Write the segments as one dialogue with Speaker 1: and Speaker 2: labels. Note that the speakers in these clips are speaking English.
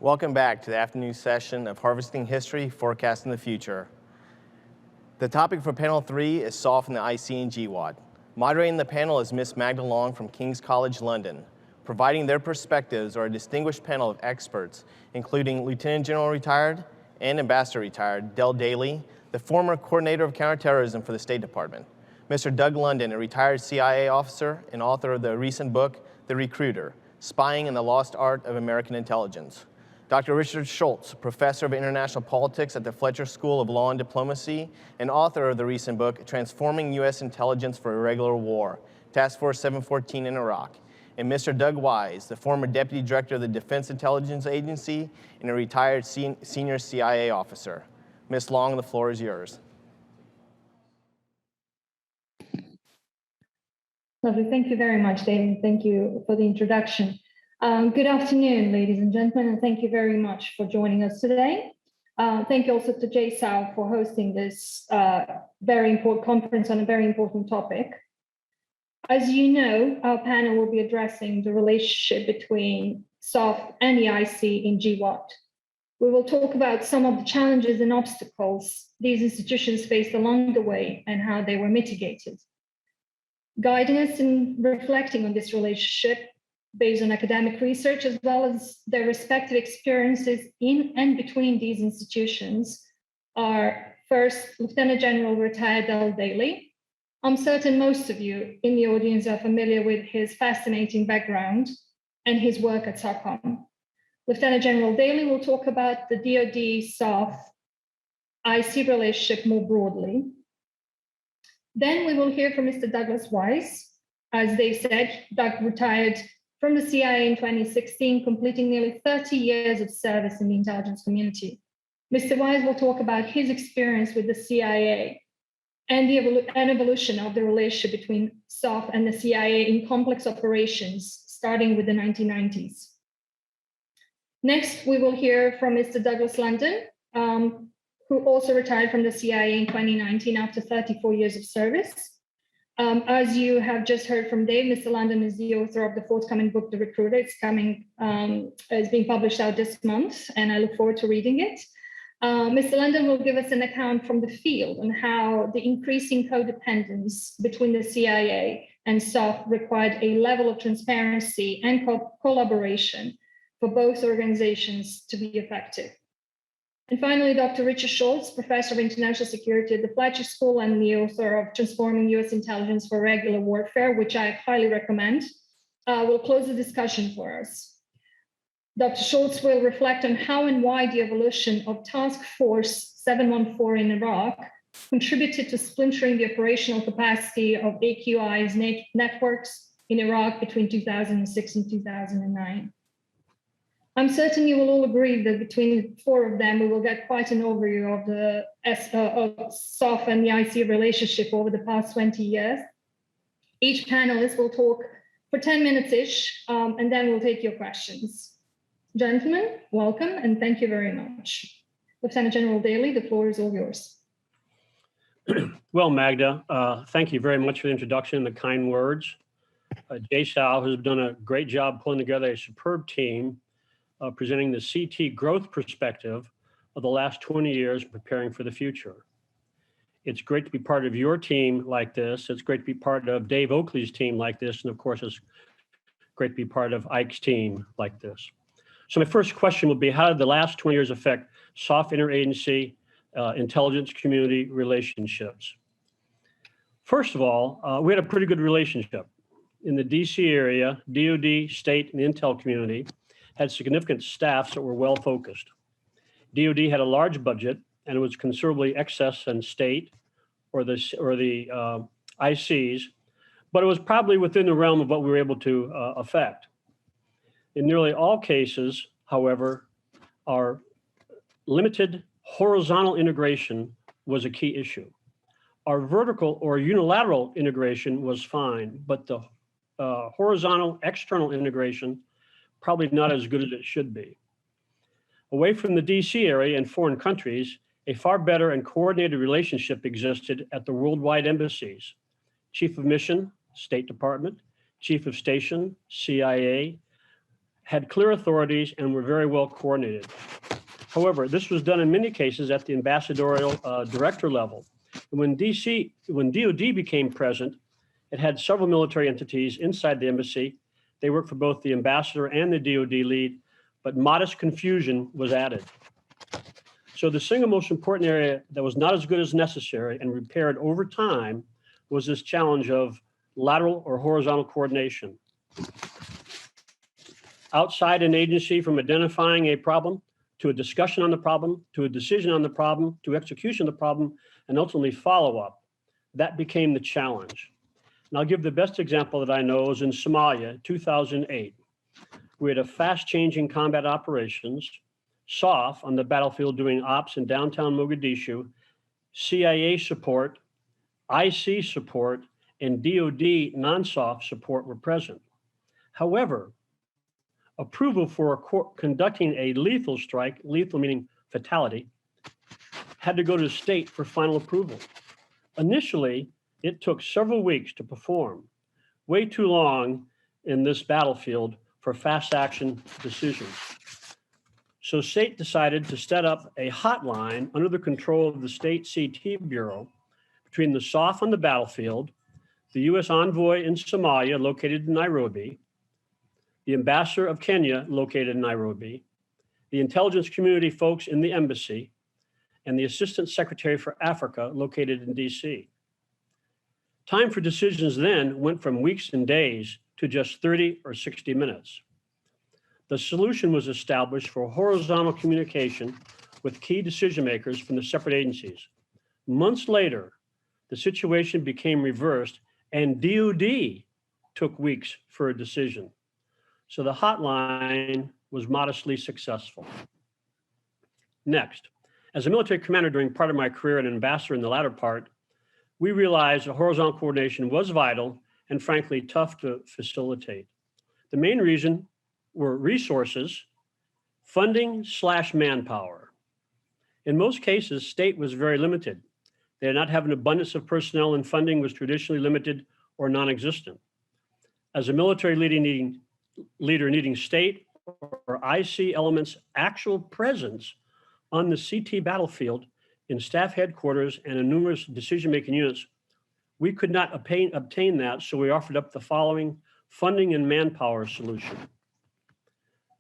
Speaker 1: Welcome back to the afternoon session of Harvesting History, Forecasting the Future. The topic for panel 3 is SOF and the IC and GWOT. Moderating the panel is Ms. Magda Long from King's College London. Providing their perspectives are a distinguished panel of experts, including Lieutenant General retired and Ambassador retired Dell Dailey, the former Coordinator of Counterterrorism for the State Department, Mr. Doug London, a retired CIA officer and author of the recent book, The Recruiter, Spying and the Lost Art of American Intelligence, Dr. Richard Shultz, Professor of International Politics at the Fletcher School of Law and Diplomacy and author of the recent book, Transforming U.S. Intelligence for Irregular War, Task Force 714 in Iraq, and Mr. Doug Wise, the former Deputy Director of the Defense Intelligence Agency and a retired senior CIA officer. Ms. Long, the floor is yours.
Speaker 2: Lovely. Thank you very much, David. Thank you for the introduction. Good afternoon, ladies and gentlemen, and thank you very much for joining us today. Thank you also to JSOU for hosting this very important conference on a very important topic. As you know, our panel will be addressing the relationship between SOF and the IC in GWOT. We will talk about some of the challenges and obstacles these institutions faced along the way and how they were mitigated. Guiding us in reflecting on this relationship based on academic research, as well as their respective experiences in and between these institutions, are first, Lieutenant General retired Dell Dailey. I'm certain most of you in the audience are familiar with his fascinating background and his work at SOCOM. Lieutenant General Dailey will talk about the DoD-SOF IC relationship more broadly. Then we will hear from Mr. Douglas Wise. As Dave said, Doug retired from the CIA in 2016, completing nearly 30 years of service in the intelligence community. Mr. Wise will talk about his experience with the CIA and the evolution of the relationship between SOF and the CIA in complex operations, starting with the 1990s. Next, we will hear from Mr. Douglas London, who also retired from the CIA in 2019 after 34 years of service. As you have just heard from Dave, Mr. London is the author of the forthcoming book, The Recruiter. It's being published out this month, and I look forward to reading it. Mr. London will give us an account from the field on how the increasing codependence between the CIA and SOF required a level of transparency and collaboration for both organizations to be effective. And finally, Dr. Richard Shultz, Professor of International Security at the Fletcher School and the author of Transforming U.S. Intelligence for Regular Warfare, which I highly recommend, will close the discussion for us. Dr. Shultz will reflect on how and why the evolution of Task Force 714 in Iraq contributed to splintering the operational capacity of AQI's networks in Iraq between 2006 and 2009. I'm certain you will all agree that between the four of them, we will get quite an overview of the of SOF and the IC relationship over the past 20 years. Each panelist will talk for 10 minutes-ish, and then we'll take your questions. Gentlemen, welcome, and thank you very much. Lieutenant General Dailey, the floor is all yours.
Speaker 3: Well, Magda, thank you very much for the introduction and the kind words. JSOU has done a great job pulling together a superb team presenting the CT growth perspective of the last 20 years preparing for the future. It's great to be part of your team like this. It's great to be part of Dave Oakley's team like this. And of course, it's great to be part of Ike's team like this. So my first question will be, how did the last 20 years affect SOF interagency intelligence community relationships? First of all, we had a pretty good relationship. In the DC area, DoD, state, and intel community had significant staffs that were well-focused. DoD had a large budget, and it was considerably excess in state or the ICs, but it was probably within the realm of what we were able to affect. In nearly all cases, however, our limited horizontal integration was a key issue. Our vertical or unilateral integration was fine, but the horizontal external integration probably not as good as it should be. Away from the DC area and foreign countries, a far better and coordinated relationship existed at the worldwide embassies. Chief of Mission, State Department, Chief of Station, CIA, had clear authorities, and were very well coordinated. However, this was done in many cases at the ambassadorial director level. And when DoD became present, it had several military entities inside the embassy. They worked for both the ambassador and the DoD lead, but modest confusion was added. So the single most important area that was not as good as necessary and repaired over time was this challenge of lateral or horizontal coordination. Outside an agency, from identifying a problem to a discussion on the problem, to a decision on the problem, to execution of the problem, and ultimately follow-up, that became the challenge. And I'll give the best example that I know is in Somalia, 2008. We had a fast-changing combat operations, SOF on the battlefield doing ops in downtown Mogadishu, CIA support, IC support, and DoD non-SOF support were present. However, approval for conducting a lethal strike, lethal meaning fatality, had to go to the state for final approval. Initially, it took several weeks to perform, way too long in this battlefield for fast action decisions. So state decided to set up a hotline under the control of the state CT Bureau between the SOF on the battlefield, the US envoy in Somalia located in Nairobi, the ambassador of Kenya located in Nairobi, the intelligence community folks in the embassy, and the assistant secretary for Africa located in DC. Time for decisions then went from weeks and days to just 30 or 60 minutes. The solution was established for horizontal communication with key decision makers from the separate agencies. Months later, the situation became reversed and DoD took weeks for a decision. So the hotline was modestly successful. Next, as a military commander during part of my career and an ambassador in the latter part, we realized that horizontal coordination was vital and frankly tough to facilitate. The main reason were resources, funding / manpower. In most cases, state was very limited. They did not have an abundance of personnel, and funding was traditionally limited or non-existent. As a military leader needing state or IC elements' actual presence on the CT battlefield in staff headquarters and in numerous decision-making units, we could not obtain that, so we offered up the following funding and manpower solution.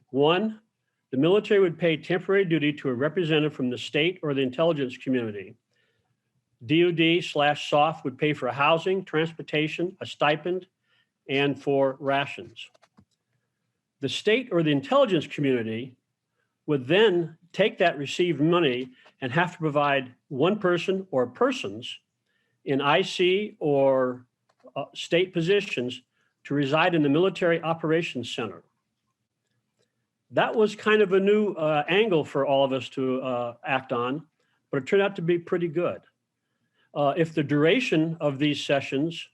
Speaker 3: One, the military would pay temporary duty to a representative from the state or the intelligence community. DoD / SOF would pay for housing, transportation, a stipend, and for rations. The state or the intelligence community would then take that received money and have to provide one person or persons in IC or state positions to reside in the Military Operations Center. That was kind of a new angle for all of us to act on, but it turned out to be pretty good. If the duration of these sessions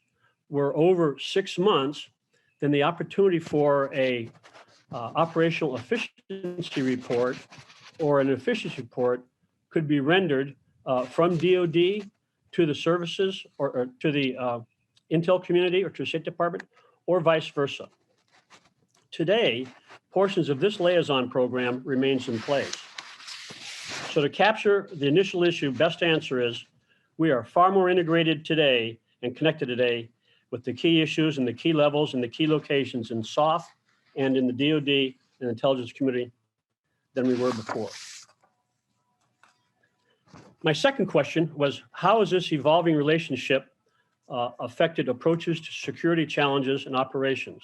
Speaker 3: were over 6 months, then the opportunity for a operational efficiency report or an efficiency report could be rendered from DoD to the services or to the Intel community or to the State Department or vice versa. Today, portions of this liaison program remains in place. So to capture the initial issue, best answer is we are far more integrated today and connected today with the key issues and the key levels and the key locations in SOF and in the DoD and intelligence community than we were before. My second question was, how has this evolving relationship affected approaches to security challenges and operations?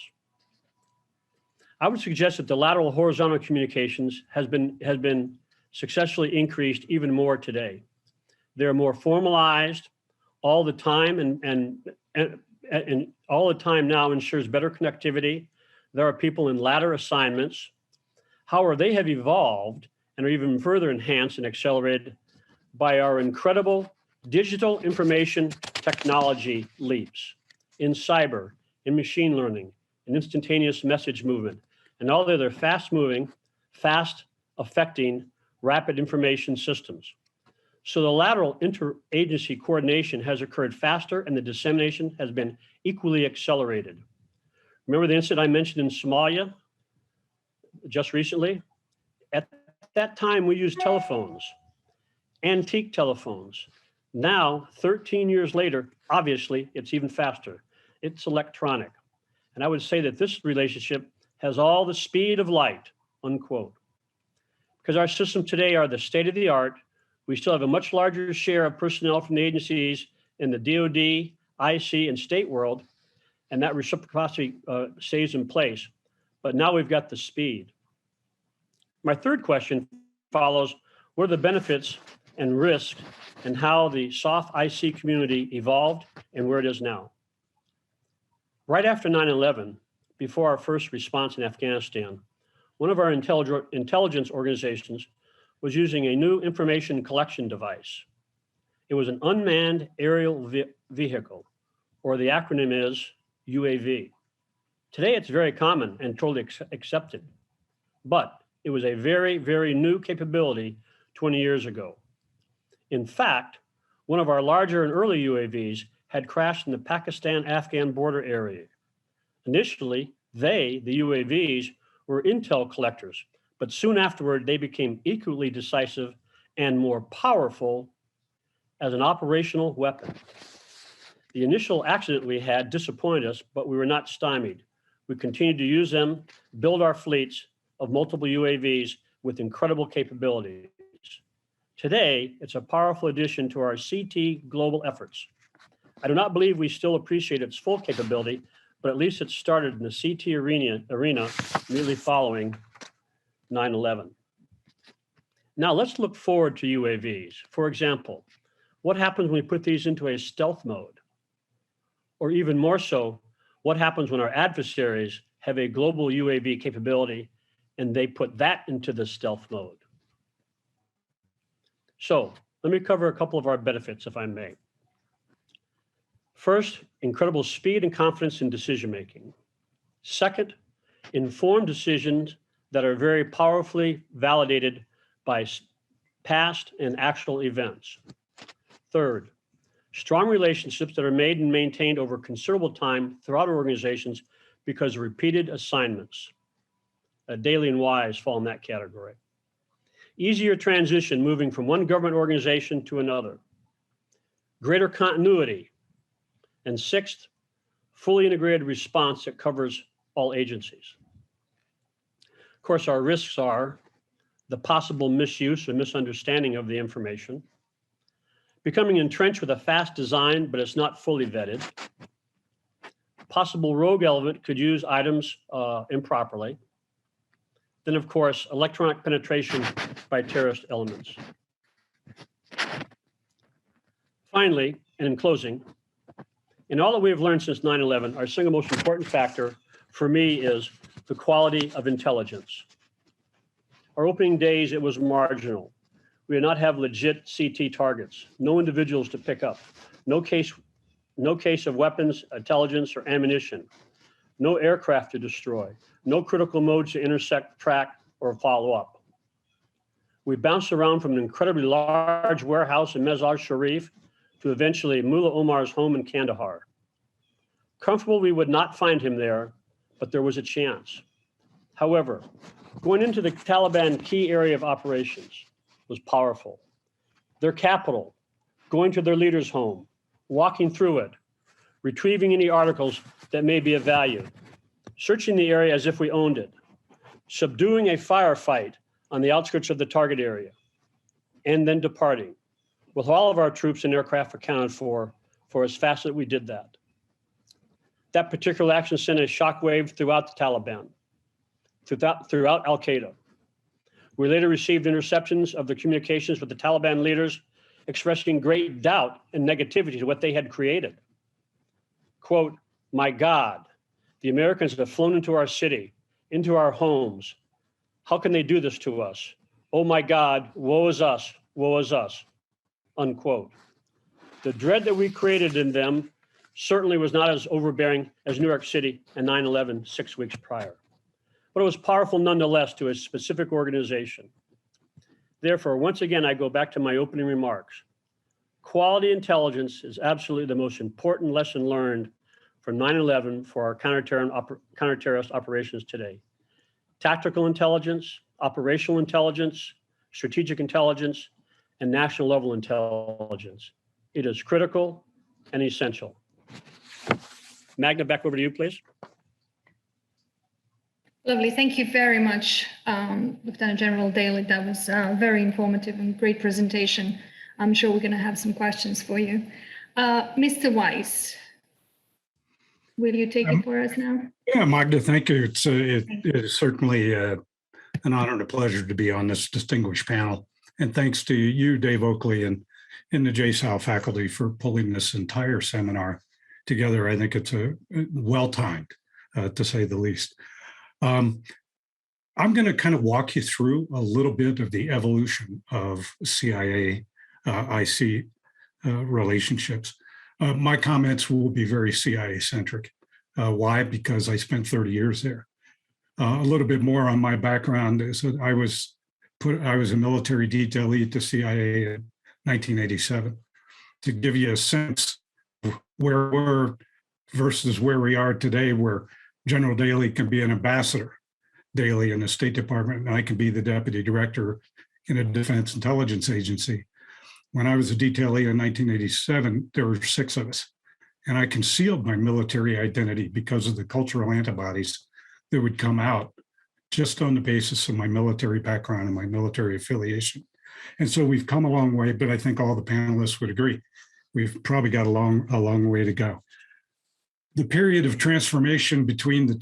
Speaker 3: I would suggest that the lateral horizontal communications has been successfully increased even more today. They're more formalized all the time, and all the time now ensures better connectivity. There are people in ladder assignments. However, they have evolved and are even further enhanced and accelerated by our incredible digital information technology leaps in cyber, in machine learning, in instantaneous message movement, and all the other fast-moving, fast-affecting, rapid information systems. So the lateral interagency coordination has occurred faster and the dissemination has been equally accelerated. Remember the incident I mentioned in Somalia? just recently. At that time, we used telephones, antique telephones. Now, 13 years later, obviously, it's even faster. It's electronic. And I would say that this relationship has all the speed of light, unquote. Because our systems today are the state of the art, we still have a much larger share of personnel from the agencies in the DoD, IC, and state world, and that reciprocity stays in place. But now we've got the speed. My third question follows, what are the benefits and risks and how the SOF IC community evolved and where it is now? Right after 9/11, before our first response in Afghanistan, one of our intelligence organizations was using a new information collection device. It was an unmanned aerial vehicle, or the acronym is UAV. Today, it's very common and totally accepted, but it was a very, very new capability 20 years ago. In fact, one of our larger and early UAVs had crashed in the Pakistan-Afghan border area. Initially, the UAVs, were intel collectors, but soon afterward, they became equally decisive and more powerful as an operational weapon. The initial accident we had disappointed us, but we were not stymied. We continued to use them, build our fleets of multiple UAVs with incredible capabilities. Today, it's a powerful addition to our CT global efforts. I do not believe we still appreciate its full capability, but at least it started in the CT arena immediately following 9/11. Now let's look forward to UAVs. For example, what happens when we put these into a stealth mode? Or even more so, what happens when our adversaries have a global UAV capability and they put that into the stealth mode? So let me cover a couple of our benefits, if I may. First, incredible speed and confidence in decision-making. Second, informed decisions that are very powerfully validated by past and actual events. Third, strong relationships that are made and maintained over considerable time throughout our organizations because of repeated assignments. Dailey and Wise fall in that category. Easier transition moving from one government organization to another. Greater continuity. And sixth, fully integrated response that covers all agencies. Of course, our risks are the possible misuse or misunderstanding of the information, becoming entrenched with a fast design, but it's not fully vetted. Possible rogue element could use items improperly. Then, of course, electronic penetration by terrorist elements. Finally, and in closing, in all that we have learned since 9/11, our single most important factor for me is the quality of intelligence. Our opening days, it was marginal. We did not have legit CT targets, no individuals to pick up, no case of weapons, intelligence, or ammunition, no aircraft to destroy, no critical modes to intersect, track, or follow up. We bounced around from an incredibly large warehouse in Mazar Sharif to eventually Mullah Omar's home in Kandahar. Comfortable we would not find him there, but there was a chance. However, going into the Taliban key area of operations was powerful. Their capital, going to their leader's home, walking through it, retrieving any articles that may be of value, searching the area as if we owned it, subduing a firefight on the outskirts of the target area, and then departing, with all of our troops and aircraft accounted for as fast as we did that. That particular action sent a shockwave throughout the Taliban, throughout Al-Qaeda. We later received interceptions of the communications with the Taliban leaders expressing great doubt and negativity to what they had created. Quote, "My God, the Americans have flown into our city, into our homes. How can they do this to us? Oh my God, woe is us, unquote. The dread that we created in them certainly was not as overbearing as New York City and 9/11 6 weeks prior, but it was powerful nonetheless to a specific organization. Therefore, once again, I go back to my opening remarks. Quality intelligence is absolutely the most important lesson learned from 9/11 for our counterterrorist operations today. tactical intelligence, operational intelligence, strategic intelligence, and national level intelligence. It is critical and essential. Magda, back over to you, please.
Speaker 2: Lovely. Thank you very much, Lieutenant General Dailey. That was very informative and great presentation. I'm sure we're going to have some questions for you. Mr. Weiss, will you take it for us now?
Speaker 4: Yeah, Magda, thank you. It is certainly an honor and a pleasure to be on this distinguished panel. And thanks to you, Dave Oakley, and the JSOU faculty for pulling this entire seminar together. I think it's well-timed, to say the least. I'm going to kind of walk you through a little bit of the evolution of CIA IC relationships. My comments will be very CIA-centric. Why? Because I spent 30 years there. A little bit more on my background is that I was a military detailee at the CIA in 1987. To give you a sense of where we're versus where we are today, where General Dailey can be an ambassador, Dailey in the State Department, and I can be the deputy director in a defense intelligence agency. When I was a detailee in 1987, there were 6 of us, and I concealed my military identity because of the cultural antibodies that would come out just on the basis of my military background and my military affiliation. And so we've come a long way, but I think all the panelists would agree. We've probably got a long way to go. The period of transformation between the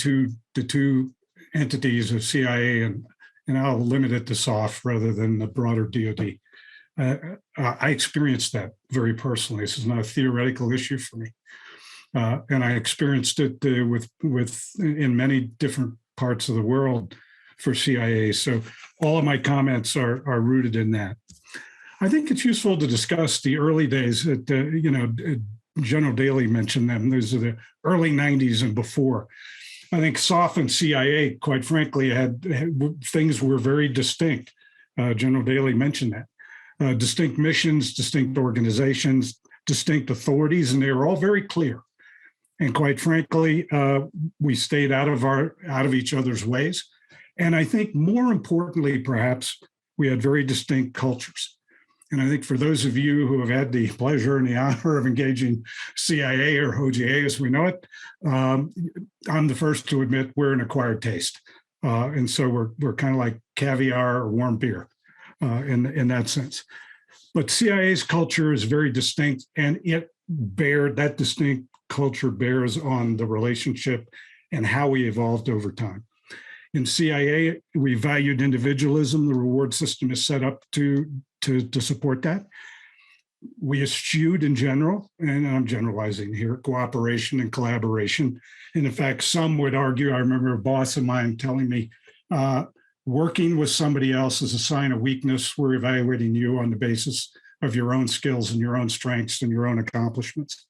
Speaker 4: two entities of CIA, and I'll limit it to SOF rather than the broader DoD. I experienced that very personally. This is not a theoretical issue for me. And I experienced it in many different parts of the world for CIA. So all of my comments are rooted in that. I think it's useful to discuss the early days that, General Dailey mentioned them. Those are the early 90s and before. I think SOF and CIA, quite frankly, had things were very distinct. General Dailey mentioned that. Distinct missions, distinct organizations, distinct authorities, and they were all very clear. And quite frankly, we stayed out of each other's ways. And I think more importantly, perhaps, we had very distinct cultures. And I think for those of you who have had the pleasure and the honor of engaging CIA or OGA as we know it, I'm the first to admit we're an acquired taste. And so we're kind of like caviar or warm beer in that sense. But CIA's culture is very distinct, and that distinct culture bears on the relationship and how we evolved over time. In CIA, we valued individualism. The reward system is set up to support that. We eschewed in general, and I'm generalizing here, cooperation and collaboration. And in fact, some would argue, I remember a boss of mine telling me, working with somebody else is a sign of weakness. We're evaluating you on the basis of your own skills and your own strengths and your own accomplishments.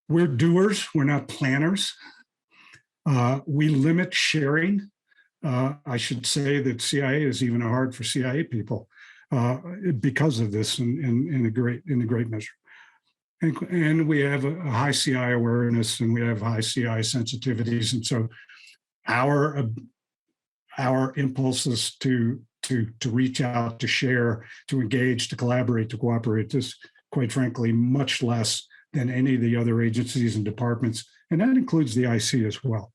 Speaker 4: We're doers, we're not planners. We limit sharing. I should say that CIA is even hard for CIA people because of this in a great measure. And we have a high CI awareness, and we have high CI sensitivities. And so our impulses to reach out, to share, to engage, to collaborate, to cooperate is, quite frankly, much less than any of the other agencies and departments, and that includes the IC as well.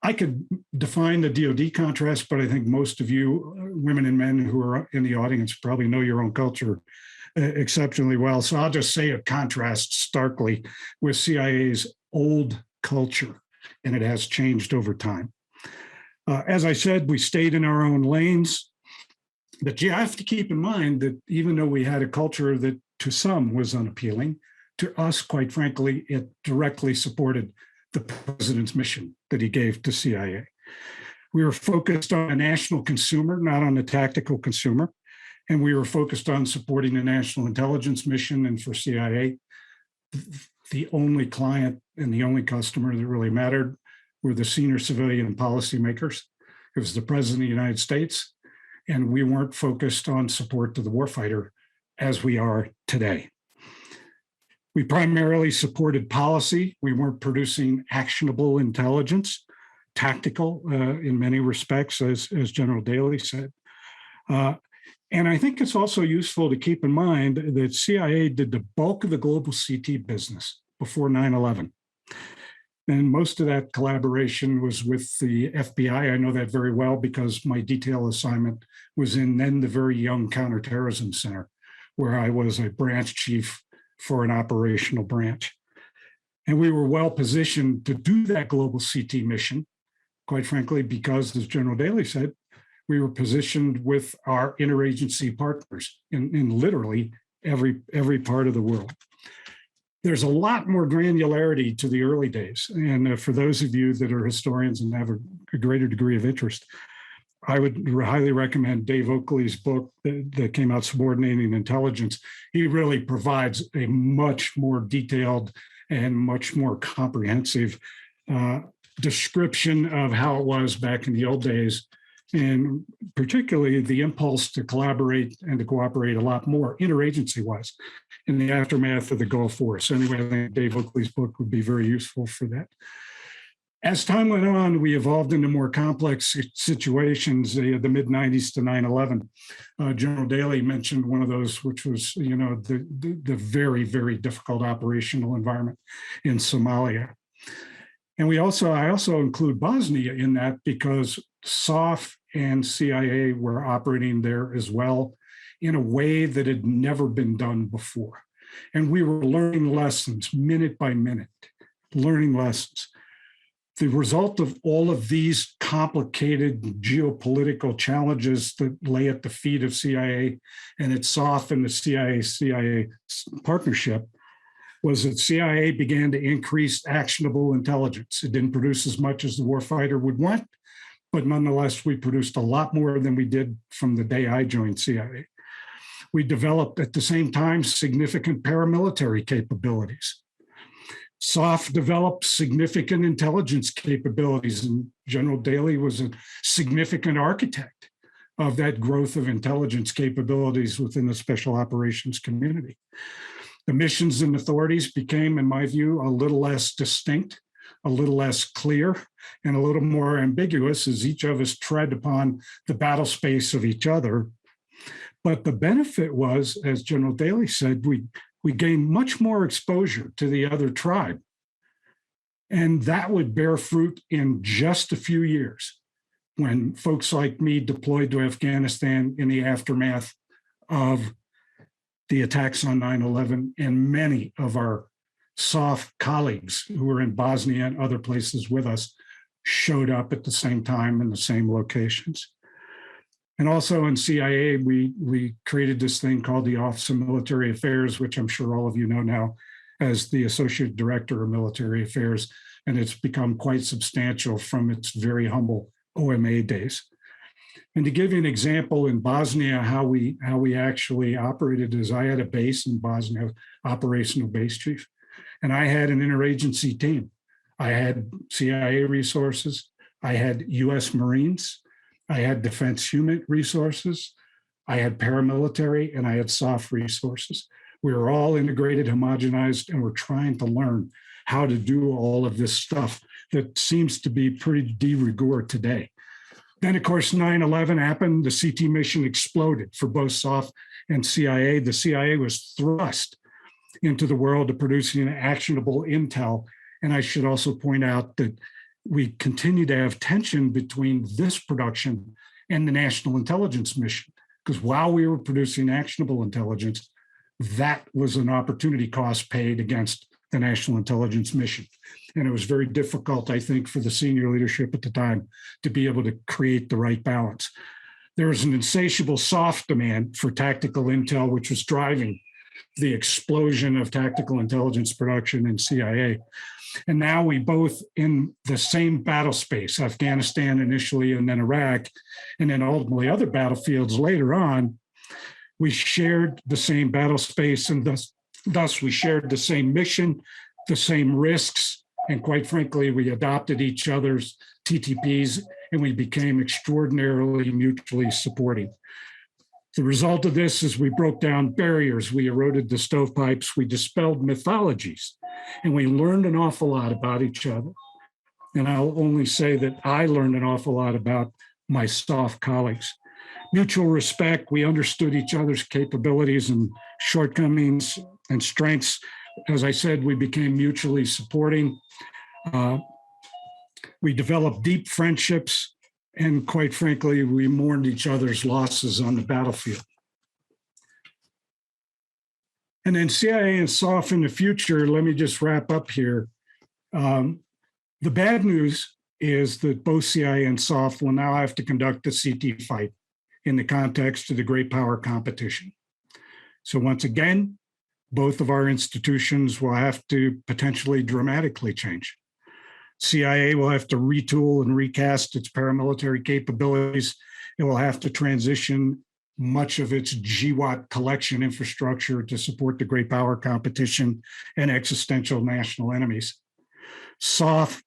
Speaker 4: I could define the DoD contrast, but I think most of you, women and men who are in the audience, probably know your own culture exceptionally well. So I'll just say it contrasts starkly with CIA's old culture, and it has changed over time. As I said, we stayed in our own lanes, but you have to keep in mind that even though we had a culture that to some was unappealing, to us, quite frankly, it directly supported the president's mission that he gave to CIA. We were focused on a national consumer, not on a tactical consumer. And we were focused on supporting the national intelligence mission. And for CIA, the only client and the only customer that really mattered were the senior civilian policymakers. It was the president of the United States. And we weren't focused on support to the warfighter as we are today. We primarily supported policy. We weren't producing actionable intelligence. tactical in many respects, as General Dailey said. And I think it's also useful to keep in mind that CIA did the bulk of the global CT business before 9/11. And most of that collaboration was with the FBI. I know that very well because my detail assignment was in then the very young Counterterrorism Center, where I was a branch chief for an operational branch. And we were well positioned to do that global CT mission, quite frankly, because, as General Dailey said, we were positioned with our interagency partners in literally every part of the world. There's a lot more granularity to the early days. And for those of you that are historians and have a greater degree of interest, I would highly recommend Dave Oakley's book that came out, Subordinating Intelligence. He really provides a much more detailed and much more comprehensive description of how it was back in the old days, and particularly the impulse to collaborate and to cooperate a lot more interagency-wise in the aftermath of the Gulf War. So anyway, I think Dave Oakley's book would be very useful for that. As time went on, we evolved into more complex situations, the mid-90s to 9/11. General Dailey mentioned one of those, which was, the very, very difficult operational environment in Somalia. And I also include Bosnia in that because SOF and CIA were operating there as well in a way that had never been done before. And we were learning lessons minute by minute, learning lessons. The result of all of these complicated geopolitical challenges that lay at the feet of CIA and its SOF and the CIA partnership was that CIA began to increase actionable intelligence. It didn't produce as much as the warfighter would want, but nonetheless, we produced a lot more than we did from the day I joined CIA. We developed at the same time significant paramilitary capabilities. SOF developed significant intelligence capabilities, and General Dailey was a significant architect of that growth of intelligence capabilities within the special operations community. The missions and authorities became, in my view, a little less distinct, a little less clear, and a little more ambiguous as each of us tread upon the battle space of each other. But the benefit was, as General Dailey said, we gained much more exposure to the other tribe. And that would bear fruit in just a few years when folks like me deployed to Afghanistan in the aftermath of the attacks on 9/11, and many of our SOF colleagues who were in Bosnia and other places with us showed up at the same time in the same locations. And also in CIA, we created this thing called the Office of Military Affairs, which I'm sure all of you know now as the Associate Director of Military Affairs, and it's become quite substantial from its very humble OMA days. And to give you an example, in Bosnia, how we actually operated is I had a base in Bosnia, operational base chief, and I had an interagency team. I had CIA resources, I had US Marines, I had Defense Human Resources, I had paramilitary, and I had SOF resources. We were all integrated, homogenized, and we're trying to learn how to do all of this stuff that seems to be pretty de rigueur today. Then, of course, 9/11 happened. The CT mission exploded for both SOF and CIA. The CIA was thrust into the world of producing actionable intel. And I should also point out that we continue to have tension between this production and the national intelligence mission, because while we were producing actionable intelligence, that was an opportunity cost paid against the national intelligence mission. And it was very difficult, I think, for the senior leadership at the time to be able to create the right balance. There was an insatiable SOF demand for tactical intel, which was driving the explosion of tactical intelligence production in CIA. And now we both in the same battle space, Afghanistan initially, and then Iraq, and then ultimately other battlefields later on, we shared the same battle space, and thus we shared the same mission, the same risks, and quite frankly, we adopted each other's TTPs, and we became extraordinarily mutually supporting. The result of this is we broke down barriers, we eroded the stovepipes, we dispelled mythologies, and we learned an awful lot about each other. And I'll only say that I learned an awful lot about my SOF colleagues. Mutual respect, we understood each other's capabilities and shortcomings and strengths. As I said, we became mutually supporting. We developed deep friendships, and quite frankly, we mourned each other's losses on the battlefield. And then CIA and SOF in the future, let me just wrap up here. The bad news is that both CIA and SOF will now have to conduct a CT fight in the context of the great power competition. So once again, both of our institutions will have to potentially dramatically change. CIA will have to retool and recast its paramilitary capabilities. It will have to transition much of its GWOT collection infrastructure to support the great power competition and existential national enemies. SOF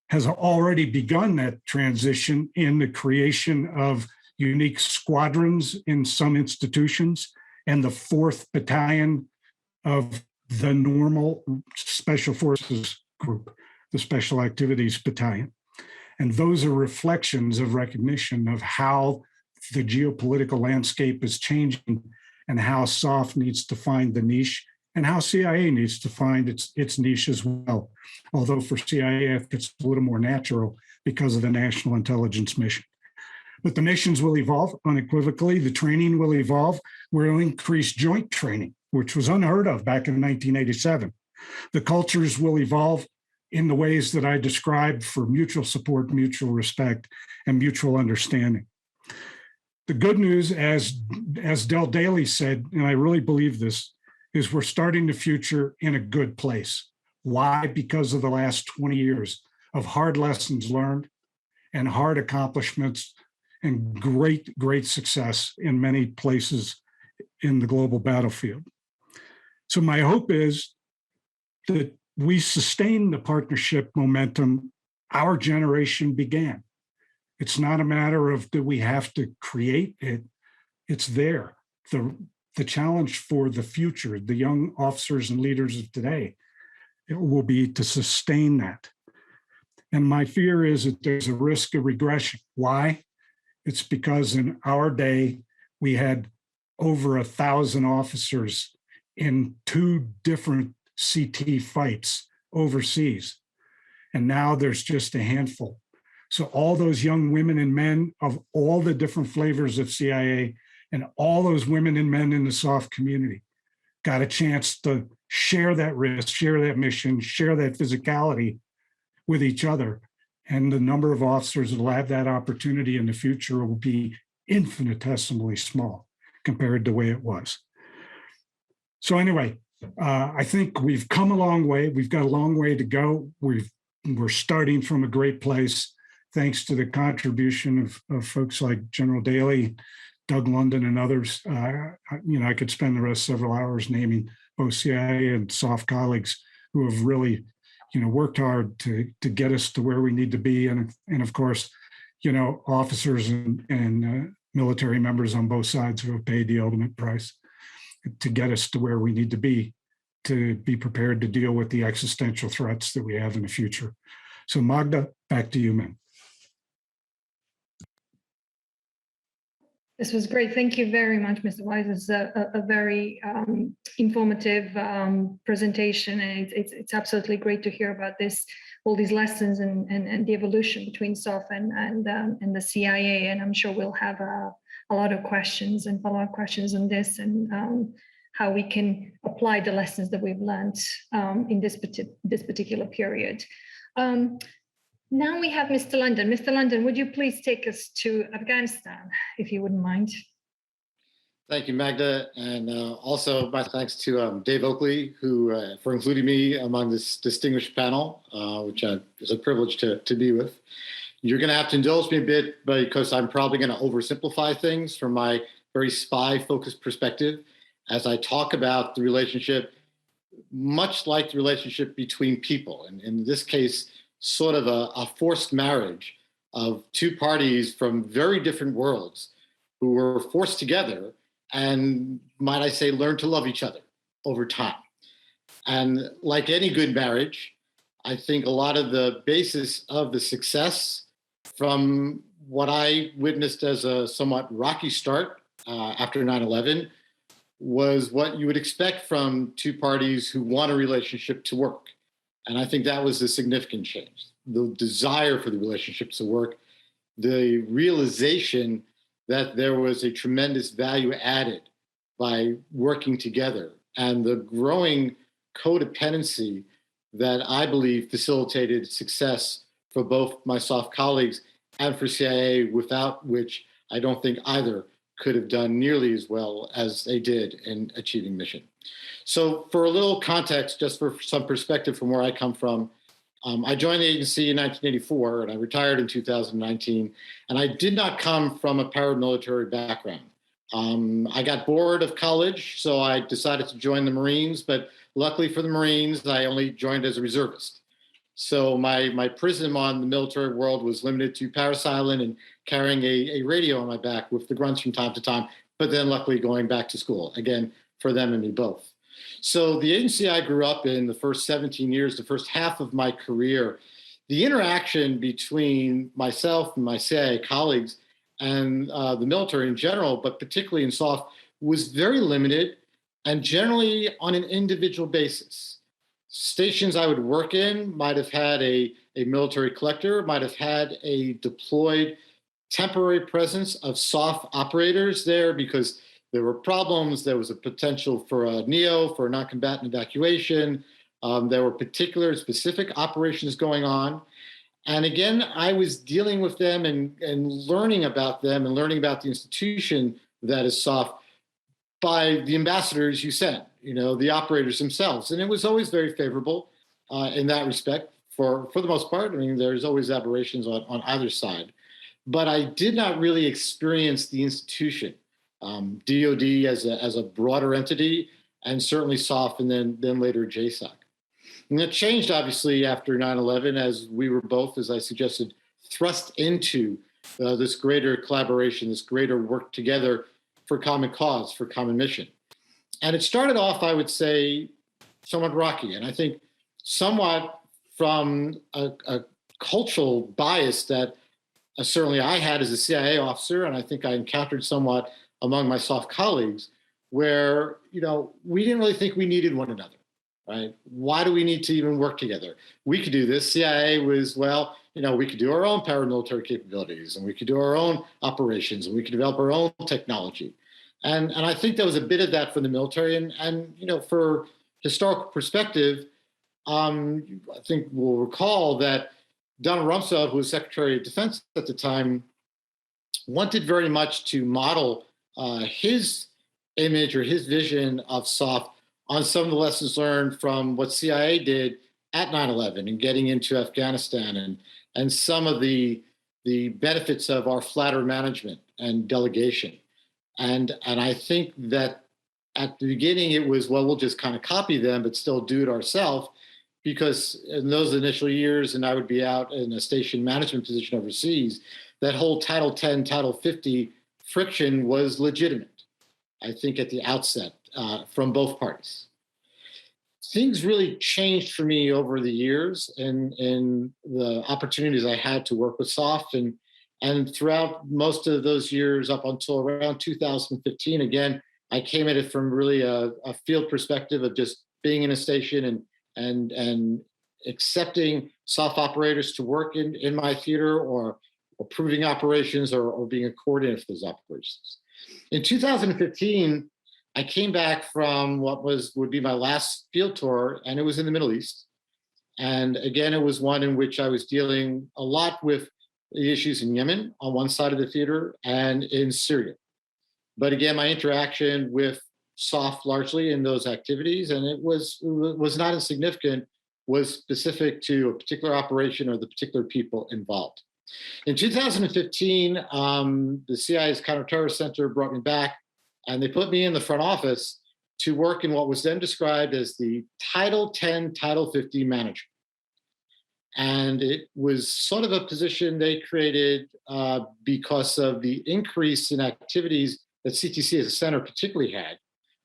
Speaker 4: has already begun that transition in the creation of unique squadrons in some institutions and the 4th Battalion of the normal Special Forces Group, the Special Activities Battalion. And those are reflections of recognition of how the geopolitical landscape is changing and how SOF needs to find the niche and how CIA needs to find its niche as well. Although for CIA, it's a little more natural because of the national intelligence mission. But the missions will evolve unequivocally. The training will evolve. We'll increase joint training, which was unheard of back in 1987. The cultures will evolve in the ways that I described for mutual support, mutual respect, and mutual understanding. The good news, as Dailey said, and I really believe this, is we're starting the future in a good place. Why? Because of the last 20 years of hard lessons learned and hard accomplishments and great success in many places in the global battlefield. So my hope is that we sustain the partnership momentum our generation began. It's not a matter of do we have to create it, it's there. The challenge for the future, the young officers and leaders of today, it will be to sustain that. And my fear is that there's a risk of regression. Why? It's because in our day, we had over 1,000 officers in 2 different CT fights overseas. And now there's just a handful. So all those young women and men of all the different flavors of CIA and all those women and men in the SOF community got a chance to share that risk, share that mission, share that physicality with each other. And the number of officers that will have that opportunity in the future will be infinitesimally small compared to the way it was. So anyway, I think we've come a long way. We've got a long way to go. We're starting from a great place, thanks to the contribution of folks like General Dailey, Doug London, and others. I could spend the rest several hours naming both CIA and SOF colleagues who have really, worked hard to get us to where we need to be, and of course, officers and military members on both sides who have paid the ultimate price to get us to where we need to be prepared to deal with the existential threats that we have in the future. So Magda, back to you, ma'am.
Speaker 2: This was great. Thank you very much, Mr. Wise. It's a very informative presentation, and it's absolutely great to hear about all these lessons and the evolution between SOF and the CIA. And I'm sure we'll have a lot of questions and follow-up questions on this and how we can apply the lessons that we've learned in this particular period. Now we have Mr. London. Mr. London, would you please take us to Afghanistan, if you wouldn't mind?
Speaker 5: Thank you, Magda. And also my thanks to Dave Oakley, who for including me among this distinguished panel, which is a privilege to be with. You're going to have to indulge me a bit because I'm probably going to oversimplify things from my very spy-focused perspective as I talk about the relationship, much like the relationship between people. And in this case, sort of a forced marriage of 2 parties from very different worlds who were forced together and, might I say, learned to love each other over time. And like any good marriage, I think a lot of the basis of the success from what I witnessed as a somewhat rocky start after 9/11 was what you would expect from two parties who want a relationship to work. And I think that was a significant change. The desire for the relationship to work, the realization that there was a tremendous value added by working together, and the growing codependency that I believe facilitated success for both my SOF colleagues and for CIA, without which I don't think either could have done nearly as well as they did in achieving mission. So for a little context, just for some perspective from where I come from, I joined the agency in 1984 and I retired in 2019. And I did not come from a paramilitary background. I got bored of college, so I decided to join the Marines, but luckily for the Marines, I only joined as a reservist. So my prism on the military world was limited to parasailing and carrying a radio on my back with the grunts from time to time, but then luckily going back to school, again, for them and me both. So the agency I grew up in the first 17 years, the first half of my career, the interaction between myself and my CIA colleagues and the military in general, but particularly in SOF, was very limited and generally on an individual basis. Stations I would work in might have had a military collector, might have had a deployed temporary presence of SOF operators there because there were problems. There was a potential for a NEO, for a non-combatant evacuation. There were particular specific operations going on. And again, I was dealing with them and learning about them and learning about the institution that is SOF by the ambassadors you sent, the operators themselves. And it was always very favorable in that respect for the most part. I mean, there's always aberrations on either side. But I did not really experience the institution, DOD as a broader entity, and certainly SOF and then later JSOC. And that changed, obviously, after 9/11, as we were both, as I suggested, thrust into this greater collaboration, this greater work together for common cause, for common mission. And it started off, I would say, somewhat rocky. And I think somewhat from a cultural bias that certainly I had as a CIA officer, and I think I encountered somewhat among my SOF colleagues, where, we didn't really think we needed one another. Right? Why do we need to even work together? We could do this. CIA was, we could do our own paramilitary capabilities and we could do our own operations and we could develop our own technology. And I think there was a bit of that from the military. And for historical perspective, I think we'll recall that Donald Rumsfeld, who was Secretary of Defense at the time, wanted very much to model his image or his vision of SOF on some of the lessons learned from what CIA did at 9/11 and getting into Afghanistan and some of the benefits of our flatter management and delegation. And I think that at the beginning it was, we'll just kind of copy them, but still do it ourselves, because in those initial years, and I would be out in a station management position overseas, that whole Title 10, Title 50 friction was legitimate, I think, at the outset. From both parties. Things really changed for me over the years in the opportunities I had to work with SOF, and throughout most of those years up until around 2015, again, I came at it from really a field perspective of just being in a station and accepting SOF operators to work in my theater or approving operations or being a coordinator for those operations. In 2015, I came back from what would be my last field tour, and it was in the Middle East. And again, it was one in which I was dealing a lot with the issues in Yemen on one side of the theater and in Syria. But again, my interaction with SOF largely in those activities, and it was not insignificant, was specific to a particular operation or the particular people involved. In 2015, the CIA's Counterterrorist Center brought me back, and they put me in the front office to work in what was then described as the Title 10, Title 50 manager. And it was sort of a position they created because of the increase in activities that CTC as a center particularly had,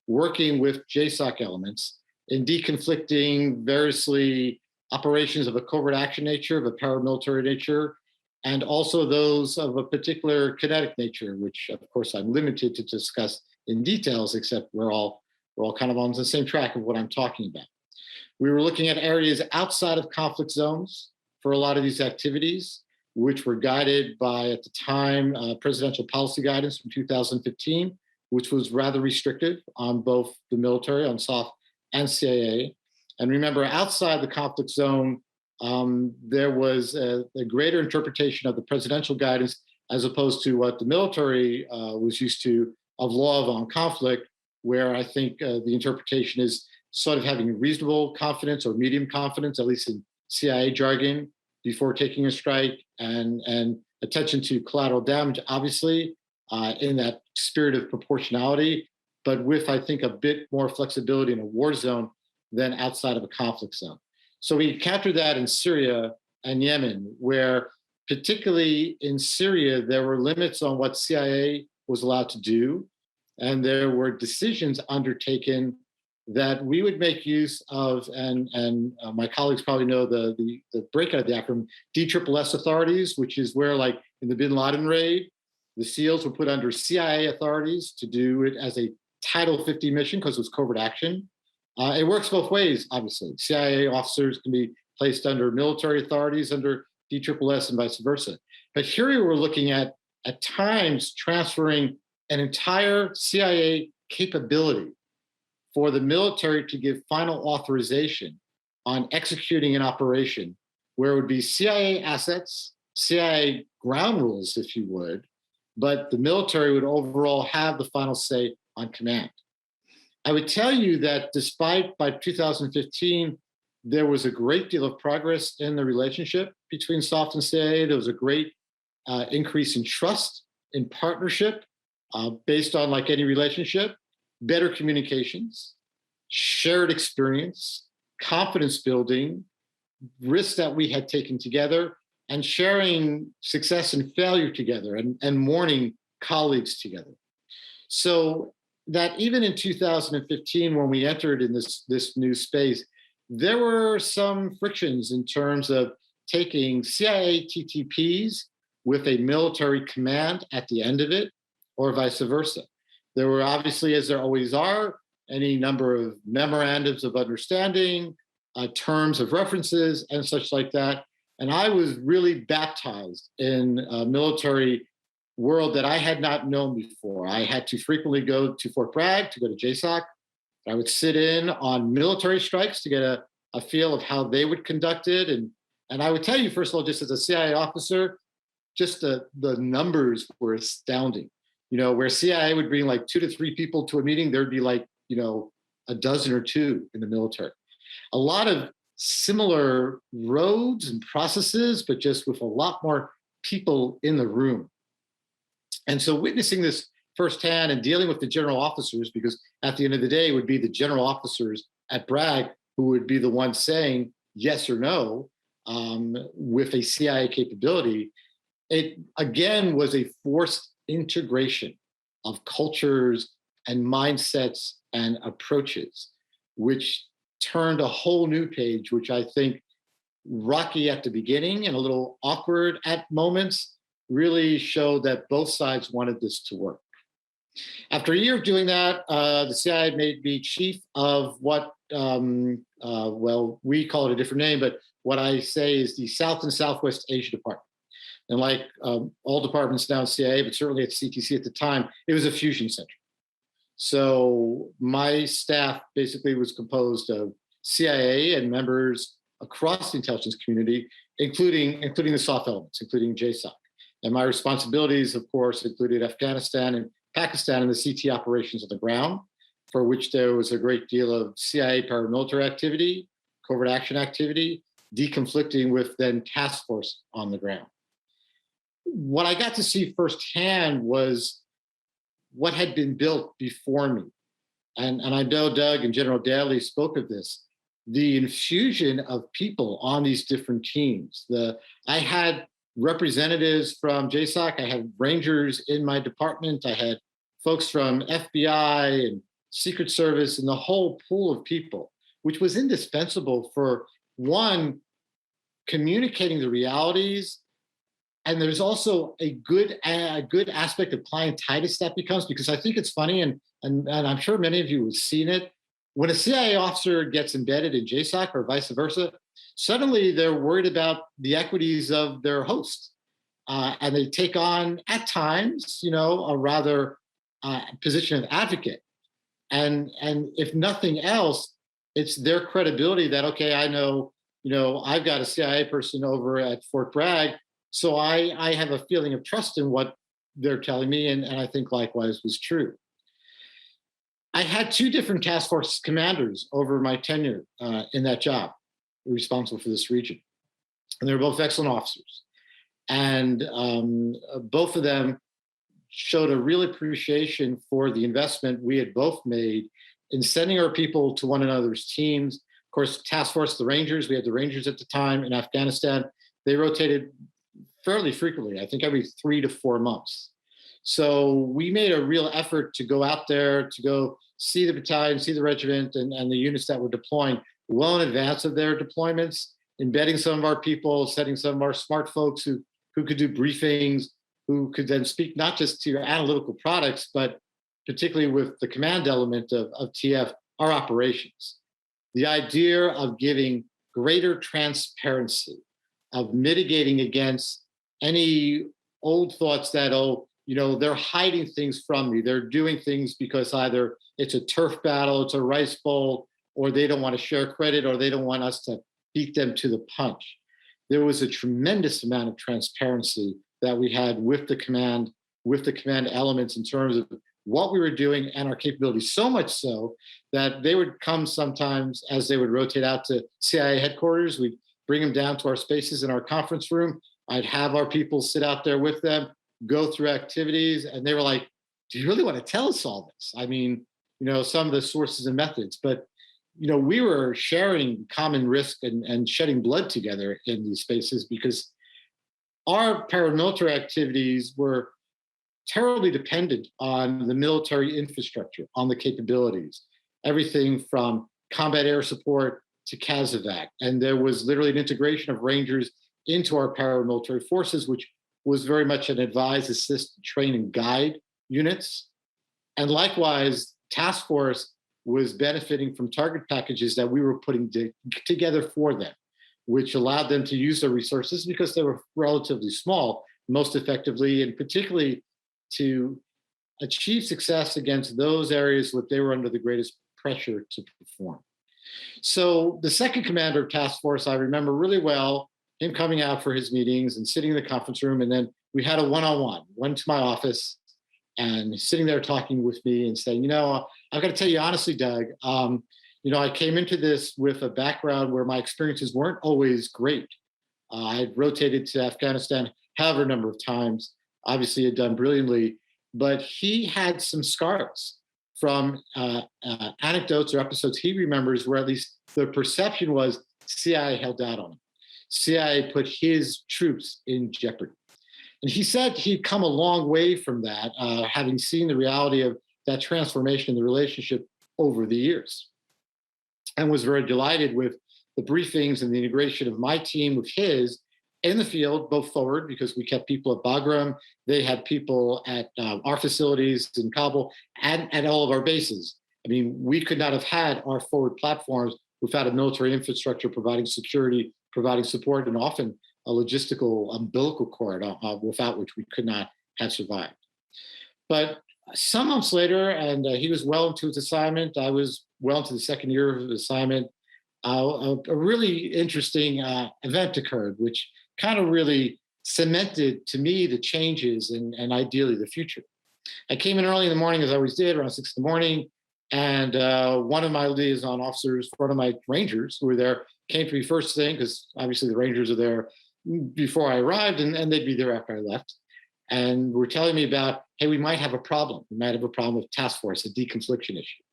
Speaker 5: working with JSOC elements in deconflicting variously operations of a covert action nature, of a paramilitary nature, and also those of a particular kinetic nature, which of course I'm limited to discuss in details, except we're all kind of on the same track of what I'm talking about. We were looking at areas outside of conflict zones for a lot of these activities, which were guided by, at the time, presidential policy guidance from 2015, which was rather restrictive on both the military, on SOF and CIA. And remember, outside the conflict zone, there was a greater interpretation of the presidential guidance as opposed to what the military was used to of law of armed conflict, where I think the interpretation is sort of having reasonable confidence or medium confidence, at least in CIA jargon, before taking a strike, and attention to collateral damage, obviously, in that spirit of proportionality, but with, I think, a bit more flexibility in a war zone than outside of a conflict zone. So we encountered that in Syria and Yemen, where particularly in Syria, there were limits on what CIA was allowed to do. And there were decisions undertaken that we would make use of, and my colleagues probably know the breakout of the acronym, DSSS authorities, which is where, like in the Bin Laden raid, the SEALs were put under CIA authorities to do it as a Title 50 mission because it was covert action. It works both ways, obviously. CIA officers can be placed under military authorities under DSSS and vice versa. But here we were looking at times, transferring an entire CIA capability for the military to give final authorization on executing an operation where it would be CIA assets, CIA ground rules, if you would, but the military would overall have the final say on command. I would tell you that despite by 2015, there was a great deal of progress in the relationship between SOF and CIA. There was a great increase in trust, in partnership, based on, like any relationship, better communications, shared experience, confidence building, risks that we had taken together, and sharing success and failure together, and mourning colleagues together. So that even in 2015, when we entered in this new space, there were some frictions in terms of taking CIA TTPs with a military command at the end of it, or vice versa. There were obviously, as there always are, any number of memorandums of understanding, terms of references, and such like that. And I was really baptized in a military world that I had not known before. I had to frequently go to Fort Bragg to go to JSOC. I would sit in on military strikes to get a feel of how they would conduct it. And I would tell you, first of all, just as a CIA officer, just the numbers were astounding. You know, where CIA would bring like 2 to 3 people to a meeting, there'd be like, you know, a dozen or two in the military. A lot of similar roads and processes, but just with a lot more people in the room. And so witnessing this firsthand and dealing with the general officers, because at the end of the day, it would be the general officers at Bragg who would be the ones saying yes or no with a CIA capability. It, again, was a forced integration of cultures and mindsets and approaches, which turned a whole new page, which I think rocky at the beginning and a little awkward at moments, really showed that both sides wanted this to work. After a year of doing that, the CIA made me chief of what, well, we call it a different name, but what I say is the South and Southwest Asia Department. And like all departments now in CIA, but certainly at CTC at the time, it was a fusion center. So my staff basically was composed of CIA and members across the intelligence community, including the soft elements, including JSOC. And my responsibilities, of course, included Afghanistan and Pakistan and the CT operations on the ground, for which there was a great deal of CIA paramilitary activity, covert action activity, deconflicting with then task force on the ground. What I got to see firsthand was what had been built before me. And I know Doug and General Dailey spoke of this, the infusion of people on these different teams. I had representatives from JSOC, I had Rangers in my department, I had folks from FBI and Secret Service and the whole pool of people, which was indispensable for One, communicating the realities. And there's also a good aspect of clientitis that becomes, because I think it's funny, and I'm sure many of you have seen it. When a CIA officer gets embedded in JSOC or vice versa, suddenly they're worried about the equities of their host. And they take on, at times, a rather position of advocate. And if nothing else, it's their credibility that, okay, I know, I've got a CIA person over at Fort Bragg, so I have a feeling of trust in what they're telling me, and I think likewise was true. I had 2 different task force commanders over my tenure in that job, responsible for this region. And they were both excellent officers. And both of them showed a real appreciation for the investment we had both made in sending our people to one another's teams. Of course, task force, the Rangers, we had the Rangers at the time in Afghanistan. They rotated fairly frequently, I think every 3 to 4 months. So we made a real effort to go out there, to go see the battalion, see the regiment, and the units that were deploying well in advance of their deployments, embedding some of our people, setting some of our smart folks who could do briefings, who could then speak not just to your analytical products, but particularly with the command element of TF, our operations. The idea of giving greater transparency, of mitigating against any old thoughts that, they're hiding things from me. They're doing things because either it's a turf battle, it's a rice bowl, or they don't want to share credit, or they don't want us to beat them to the punch. There was a tremendous amount of transparency that we had with the command elements in terms of what we were doing and our capabilities, so much so that they would come sometimes as they would rotate out to CIA headquarters. We'd bring them down to our spaces in our conference room. I'd have our people sit out there with them, go through activities, and they were like, do you really want to tell us all this? I mean, some of the sources and methods, but we were sharing common risk and shedding blood together in these spaces because our paramilitary activities were terribly dependent on the military infrastructure, on the capabilities, everything from combat air support to CASEVAC. And there was literally an integration of Rangers into our paramilitary forces, which was very much an advise, assist, train, and guide units. And likewise, task force was benefiting from target packages that we were putting together for them, which allowed them to use their resources because they were relatively small, most effectively, and particularly to achieve success against those areas where they were under the greatest pressure to perform. So the second commander of task force, I remember really well, him coming out for his meetings and sitting in the conference room. And then we had a one-on-one, went to my office and sitting there talking with me and saying, I've got to tell you honestly, Doug, I came into this with a background where my experiences weren't always great. I'd rotated to Afghanistan however number of times, obviously had done brilliantly, but he had some scars from anecdotes or episodes he remembers where at least the perception was CIA held out on him. CIA put his troops in jeopardy. And he said he'd come a long way from that, having seen the reality of that transformation in the relationship over the years, and was very delighted with the briefings and the integration of my team with his in the field, both forward, because we kept people at Bagram. They had people at our facilities in Kabul and at all of our bases. I mean, we could not have had our forward platforms without a military infrastructure providing security, providing support, and often a logistical umbilical cord without which we could not have survived. But some months later, and he was well into his assignment, I was well into the second year of his assignment, a really interesting event occurred, which kind of really cemented to me the changes and ideally the future. I came in early in the morning, as I always did, around 6 in the morning, and one of my liaison officers, one of my Rangers who were there, came to me first thing, because obviously the Rangers are there before I arrived, and they'd be there after I left, and were telling me about, hey, we might have a problem. We might have a problem with task force, a deconfliction issue.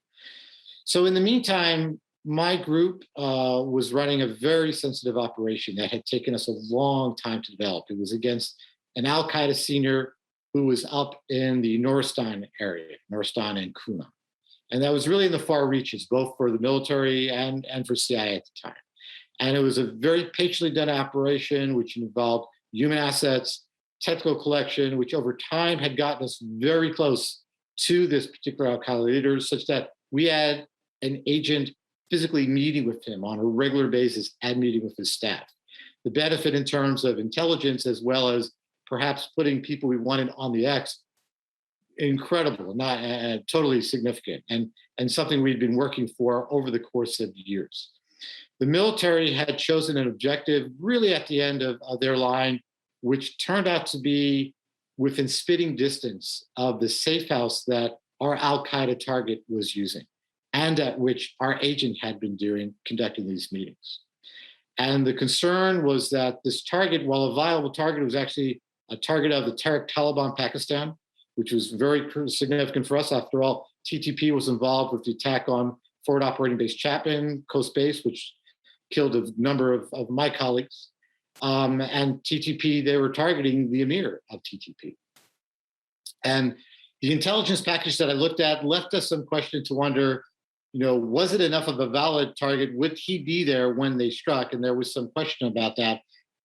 Speaker 5: So in the meantime, my group was running a very sensitive operation that had taken us a long time to develop. It was against an Al-Qaeda senior who was up in the Nuristan area, Nuristan and Kuna. And that was really in the far reaches, both for the military and for CIA at the time. And it was a very patiently done operation, which involved human assets, technical collection, which over time had gotten us very close to this particular al-Qaeda leader, such that we had an agent physically meeting with him on a regular basis and meeting with his staff. The benefit in terms of intelligence, as well as perhaps putting people we wanted on the X, incredible, not totally significant, and something we'd been working for over the course of years. The military had chosen an objective really at the end of their line, which turned out to be within spitting distance of the safe house that our al-Qaeda target was using, and at which our agent had been conducting these meetings. And the concern was that this target, while a viable target, was actually a target of the Tehrik-Taliban Pakistan, which was very significant for us. After all, TTP was involved with the attack on Forward Operating Base Chapman, Coast Base, which killed a number of my colleagues. And TTP, they were targeting the emir of TTP. And the intelligence package that I looked at left us some question to wonder, was it enough of a valid target? Would he be there when they struck? And there was some question about that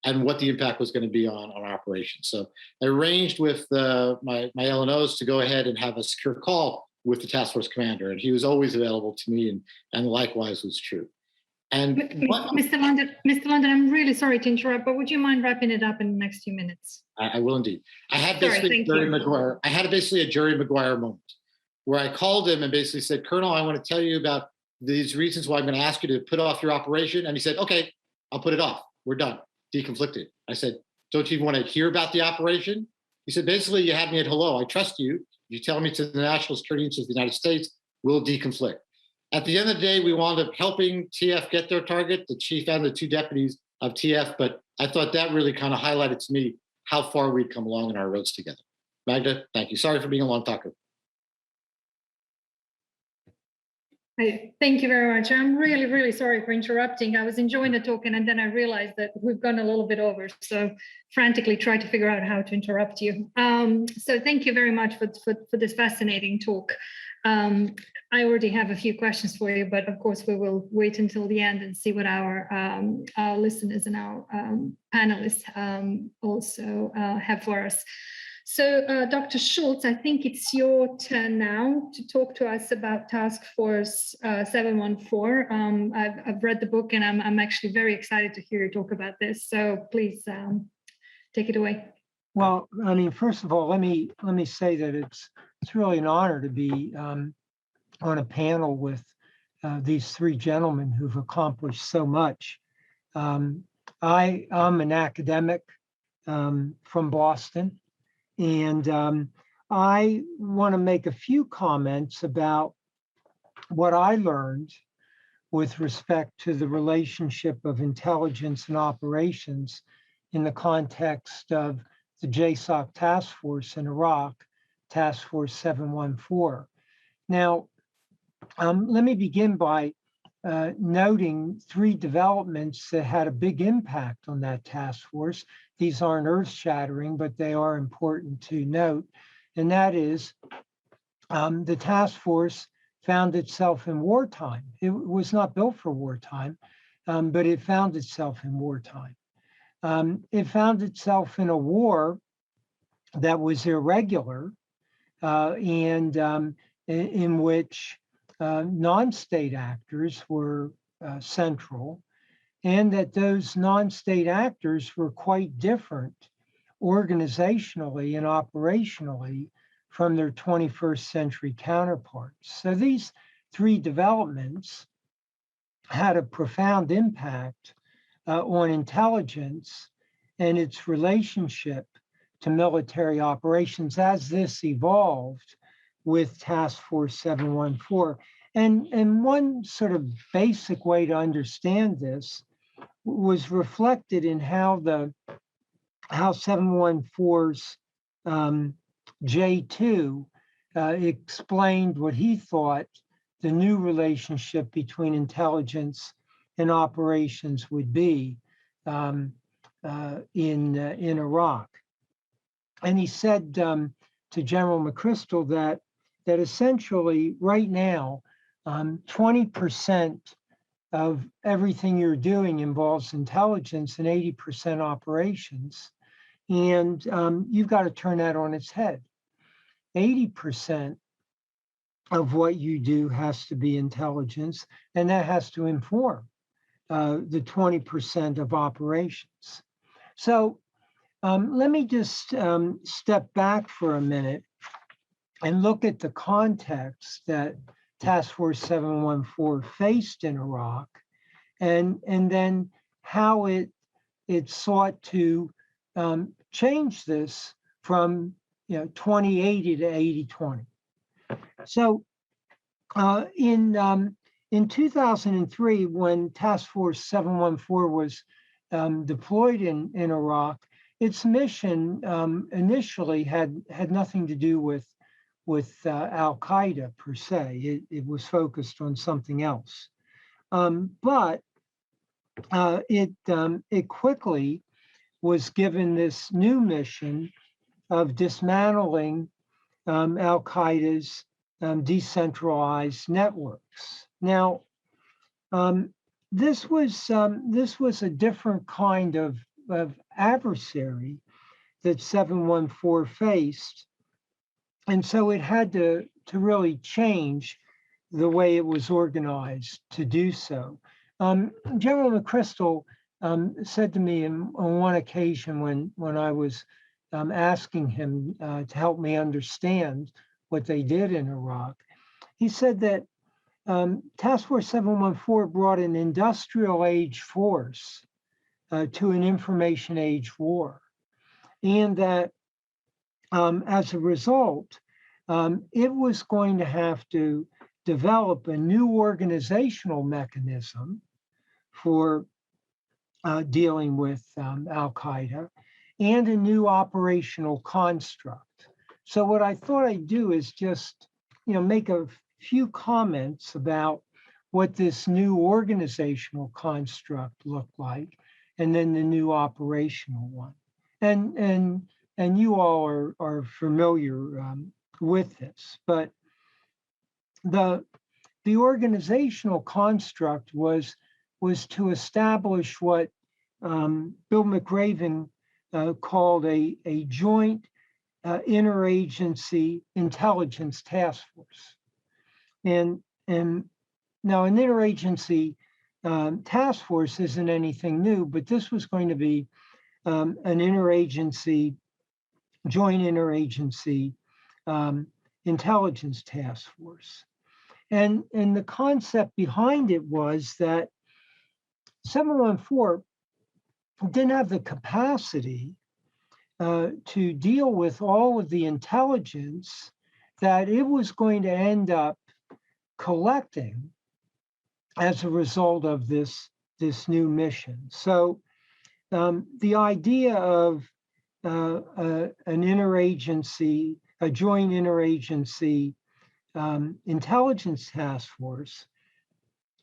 Speaker 5: and what the impact was going to be on operations. So I arranged with my LNOs to go ahead and have a secure call with the task force commander, and he was always available to me, and likewise was true. And
Speaker 2: Mr. London, I'm really sorry to interrupt, but would you mind wrapping it up in the next few minutes?
Speaker 5: I will indeed. I had basically a Jerry Maguire moment where I called him and basically said, Colonel, I want to tell you about these reasons why I'm going to ask you to put off your operation. And he said, okay, I'll put it off. We're done. Deconflicted. I said, don't you even want to hear about the operation? He said, basically, you had me at hello. I trust you. You tell me to the national security interests of the United States, we'll deconflict. At the end of the day, we wound up helping TF get their target, the chief and the two deputies of TF. But I thought that really kind of highlighted to me how far we'd come along in our roads together. Magda, thank you. Sorry for being a long talker.
Speaker 2: Thank you very much. I'm really, really sorry for interrupting. I was enjoying the talk, and then I realized that we've gone a little bit over, so frantically tried to figure out how to interrupt you. So thank you very much for this fascinating talk. I already have a few questions for you, but of course we will wait until the end and see what our listeners and our panelists also have for us. So Dr. Shultz, I think it's your turn now to talk to us about Task Force 714. I've read the book, and I'm actually very excited to hear you talk about this. So please take it away.
Speaker 6: Well, I mean, first of all, let me say that it's really an honor to be on a panel with these three gentlemen who've accomplished so much. I'm an academic from Boston. And I want to make a few comments about what I learned with respect to the relationship of intelligence and operations in the context of the JSOC task force in Iraq, Task Force 714. Now, let me begin by noting three developments that had a big impact on that task force. These aren't earth-shattering, but they are important to note. And that is the task force found itself in wartime. It was not built for wartime, but it found itself in wartime. It found itself in a war that was irregular and in which non-state actors were central, and that those non-state actors were quite different organizationally and operationally from their 21st century counterparts. So these three developments had a profound impact on intelligence and its relationship to military operations as this evolved with Task Force 714. And one sort of basic way to understand this was reflected in how 714's J2 explained what he thought the new relationship between intelligence and operations would be in Iraq. And he said to General McChrystal that essentially right now, 20% of everything you're doing involves intelligence and 80% operations. And you've got to turn that on its head. 80% of what you do has to be intelligence, and that has to inform the 20% of operations. So let me just step back for a minute and look at the context that Task Force 714 faced in Iraq, and then how it sought to change this from 2080 to 80/20. So in 2003, when Task Force 714 was deployed in Iraq, its mission initially had nothing to do with Al Qaeda per se. It was focused on something else, but it quickly was given this new mission of dismantling Al Qaeda's decentralized networks. Now, this was a different kind of adversary that 714 faced, and so it had to really change the way it was organized to do so. General McChrystal said to me on one occasion when I was asking him to help me understand what they did in Iraq, he said that Task Force 714 brought an industrial age force to an information age war, and that as a result, it was going to have to develop a new organizational mechanism for dealing with Al Qaeda and a new operational construct. So what I thought I'd do is just, make a few comments about what this new organizational construct looked like, and then the new operational one. And you all are familiar with this, but the organizational construct was to establish what Bill McRaven called a joint interagency intelligence task force. And now an interagency task force isn't anything new, but this was going to be an interagency, joint interagency intelligence task force. And the concept behind it was that 714 didn't have the capacity to deal with all of the intelligence that it was going to end up collecting as a result of this new mission. So the idea of an interagency, a joint interagency intelligence task force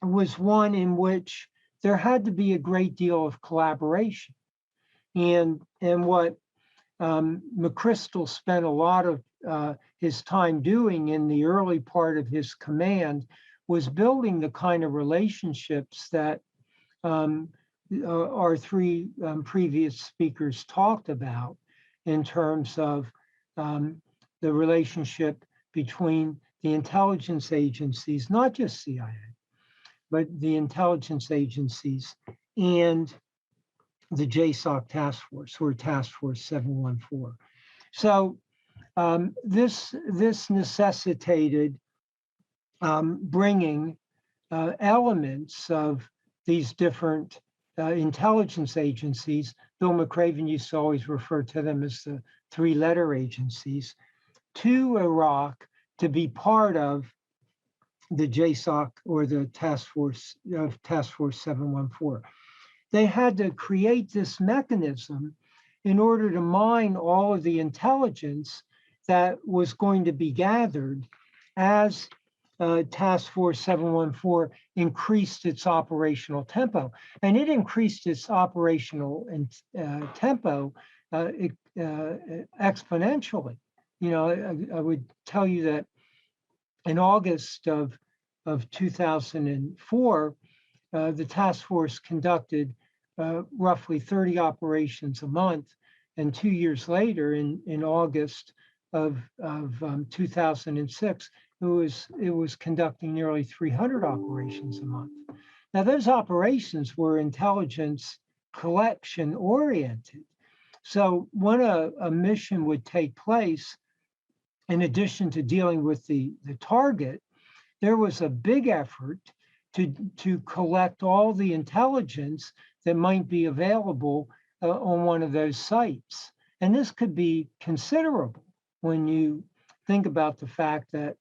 Speaker 6: was one in which there had to be a great deal of collaboration. And what McChrystal spent a lot of his time doing in the early part of his command was building the kind of relationships that our three previous speakers talked about in terms of the relationship between the intelligence agencies, not just CIA, but the intelligence agencies and the JSOC task force, or Task Force 714. So this necessitated bringing elements of these different intelligence agencies. Bill McRaven used to always refer to them as the three-letter agencies, to Iraq to be part of the JSOC, or the task force of Task Force 714. They had to create this mechanism in order to mine all of the intelligence that was going to be gathered as Task Force 714 increased its operational tempo. And it increased its operational tempo exponentially. I would tell you that in August of 2004, the task force conducted roughly 30 operations a month. And 2 years later, in August of 2006, it was conducting nearly 300 operations a month. Now, those operations were intelligence collection oriented. So when a mission would take place, in addition to dealing with the target, there was a big effort to collect all the intelligence that might be available on one of those sites. And this could be considerable when you think about the fact that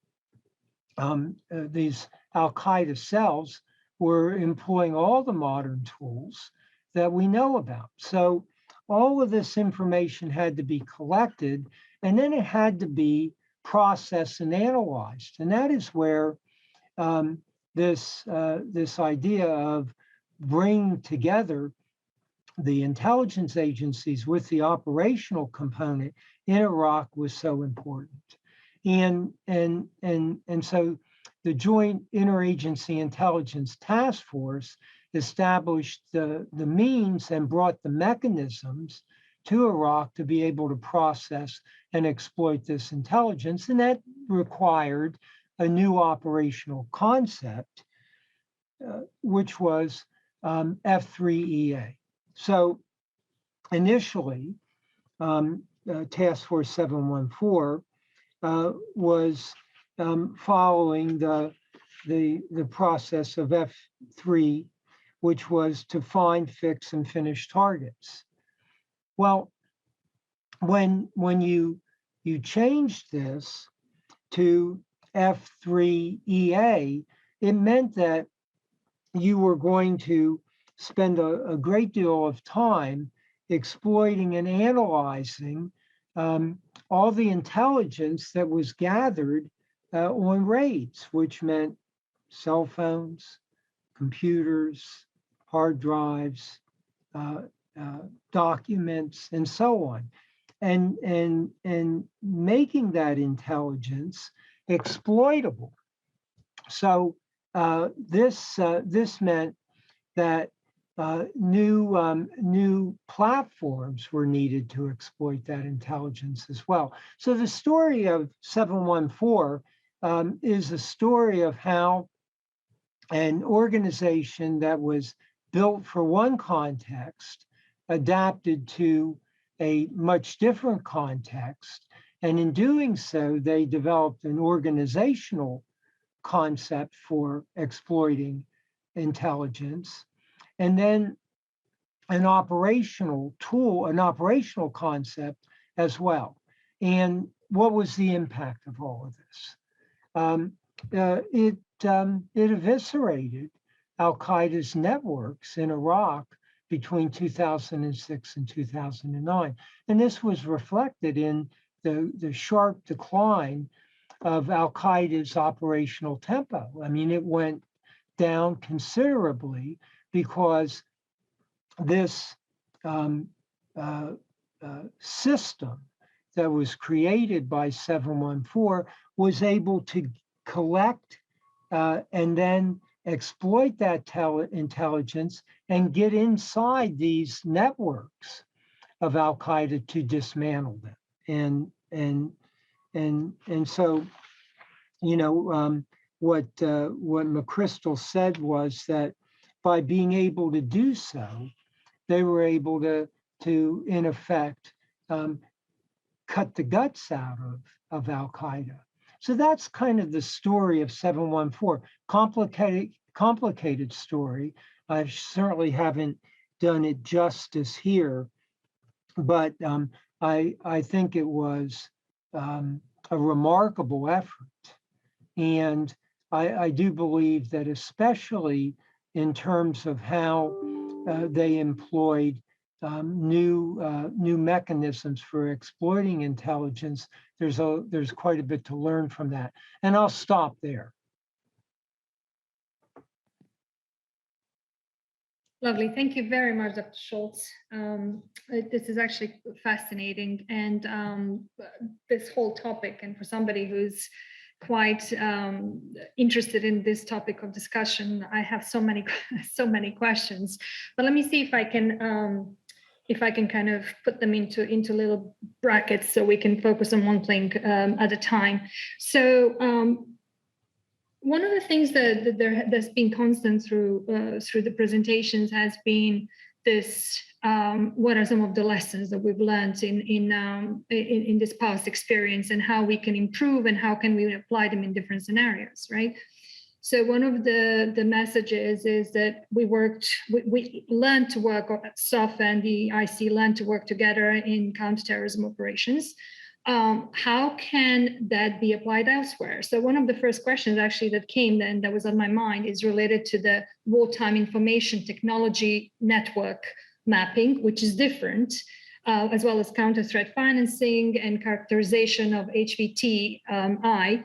Speaker 6: these Al-Qaeda cells were employing all the modern tools that we know about. So all of this information had to be collected, and then it had to be processed and analyzed. And that is where this idea of bringing together the intelligence agencies with the operational component in Iraq was so important. And so the Joint Interagency Intelligence Task Force established the means and brought the mechanisms to Iraq to be able to process and exploit this intelligence. And that required a new operational concept, which was F3EA. So initially, Task Force 714 was following the process of F3, which was to find, fix, and finish targets. Well, when you changed this to F3EA, it meant that you were going to spend a great deal of time exploiting and analyzing all the intelligence that was gathered on raids, which meant cell phones, computers, hard drives, documents, and so on, and making that intelligence exploitable. So this meant that new platforms were needed to exploit that intelligence as well. So the story of 714 is a story of how an organization that was built for one context adapted to a much different context. And in doing so, they developed an organizational concept for exploiting intelligence, and then an operational tool, an operational concept as well. And what was the impact of all of this? It eviscerated Al-Qaeda's networks in Iraq between 2006 and 2009. And this was reflected in the sharp decline of Al-Qaeda's operational tempo. I mean, it went down considerably because this system that was created by 714 was able to collect and then exploit that intelligence and get inside these networks of Al-Qaeda to dismantle them. And so, you know, what McChrystal said was that by being able to do so, they were able to in effect, cut the guts out of Al-Qaeda. So that's kind of the story of 714. Complicated story. I certainly haven't done it justice here, but I think it was a remarkable effort. And I do believe that especially in terms of how they employed new mechanisms for exploiting intelligence, there's quite a bit to learn from that. And I'll stop there.
Speaker 2: Lovely. Thank you very much, Dr. Shultz. This is actually fascinating. And this whole topic, and for somebody who's quite interested in this topic of discussion. I have so many so many questions, but let me see if I can kind of put them into little brackets so we can focus on one thing at a time. So one of the things that's been constant through the presentations has been this: what are some of the lessons that we've learned in this past experience, and how we can improve, and how can we apply them in different scenarios, right? So one of the messages is that we learned to work, SOF and the IC learned to work together in counterterrorism operations. How can that be applied elsewhere? So one of the first questions actually that came then that was on my mind is related to the wartime information technology network mapping, which is different, as well as counter threat financing and characterization of HVTI.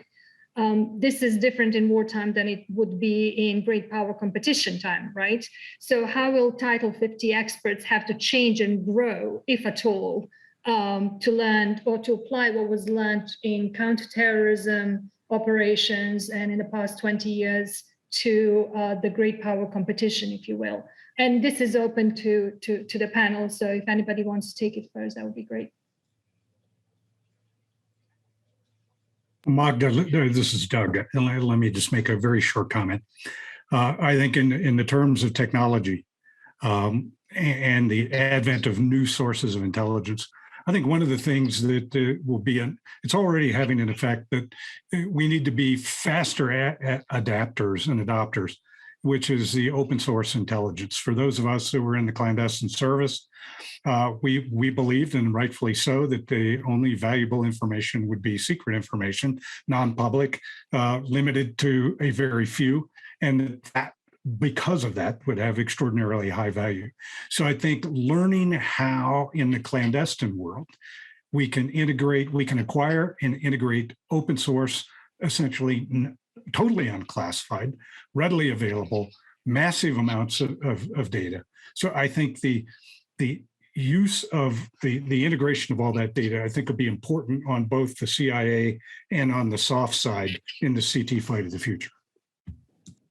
Speaker 2: This is different in wartime than it would be in great power competition time, right? So how will Title 50 experts have to change and grow, if at all, to learn or to apply what was learned in counterterrorism operations and in the past 20 years to the great power competition, if you will? And this is open to the panel. So if anybody wants to take it first, that would be great.
Speaker 4: Magda, this is Doug. Let me just make a very short comment. I think in the terms of technology and the advent of new sources of intelligence, I think one of the things that will be, it's already having an effect, that we need to be faster adapters and adopters, which is the open source intelligence. For those of us who were in the clandestine service, we believed, and rightfully so, that the only valuable information would be secret information, non-public, limited to a very few, and that because of that would have extraordinarily high value. So I think learning how in the clandestine world we can integrate, we can acquire and integrate open source, essentially totally unclassified, readily available, massive amounts of data. So I think the use of the integration of all that data, I think, will be important on both the CIA and on the soft side in the CT fight of the future.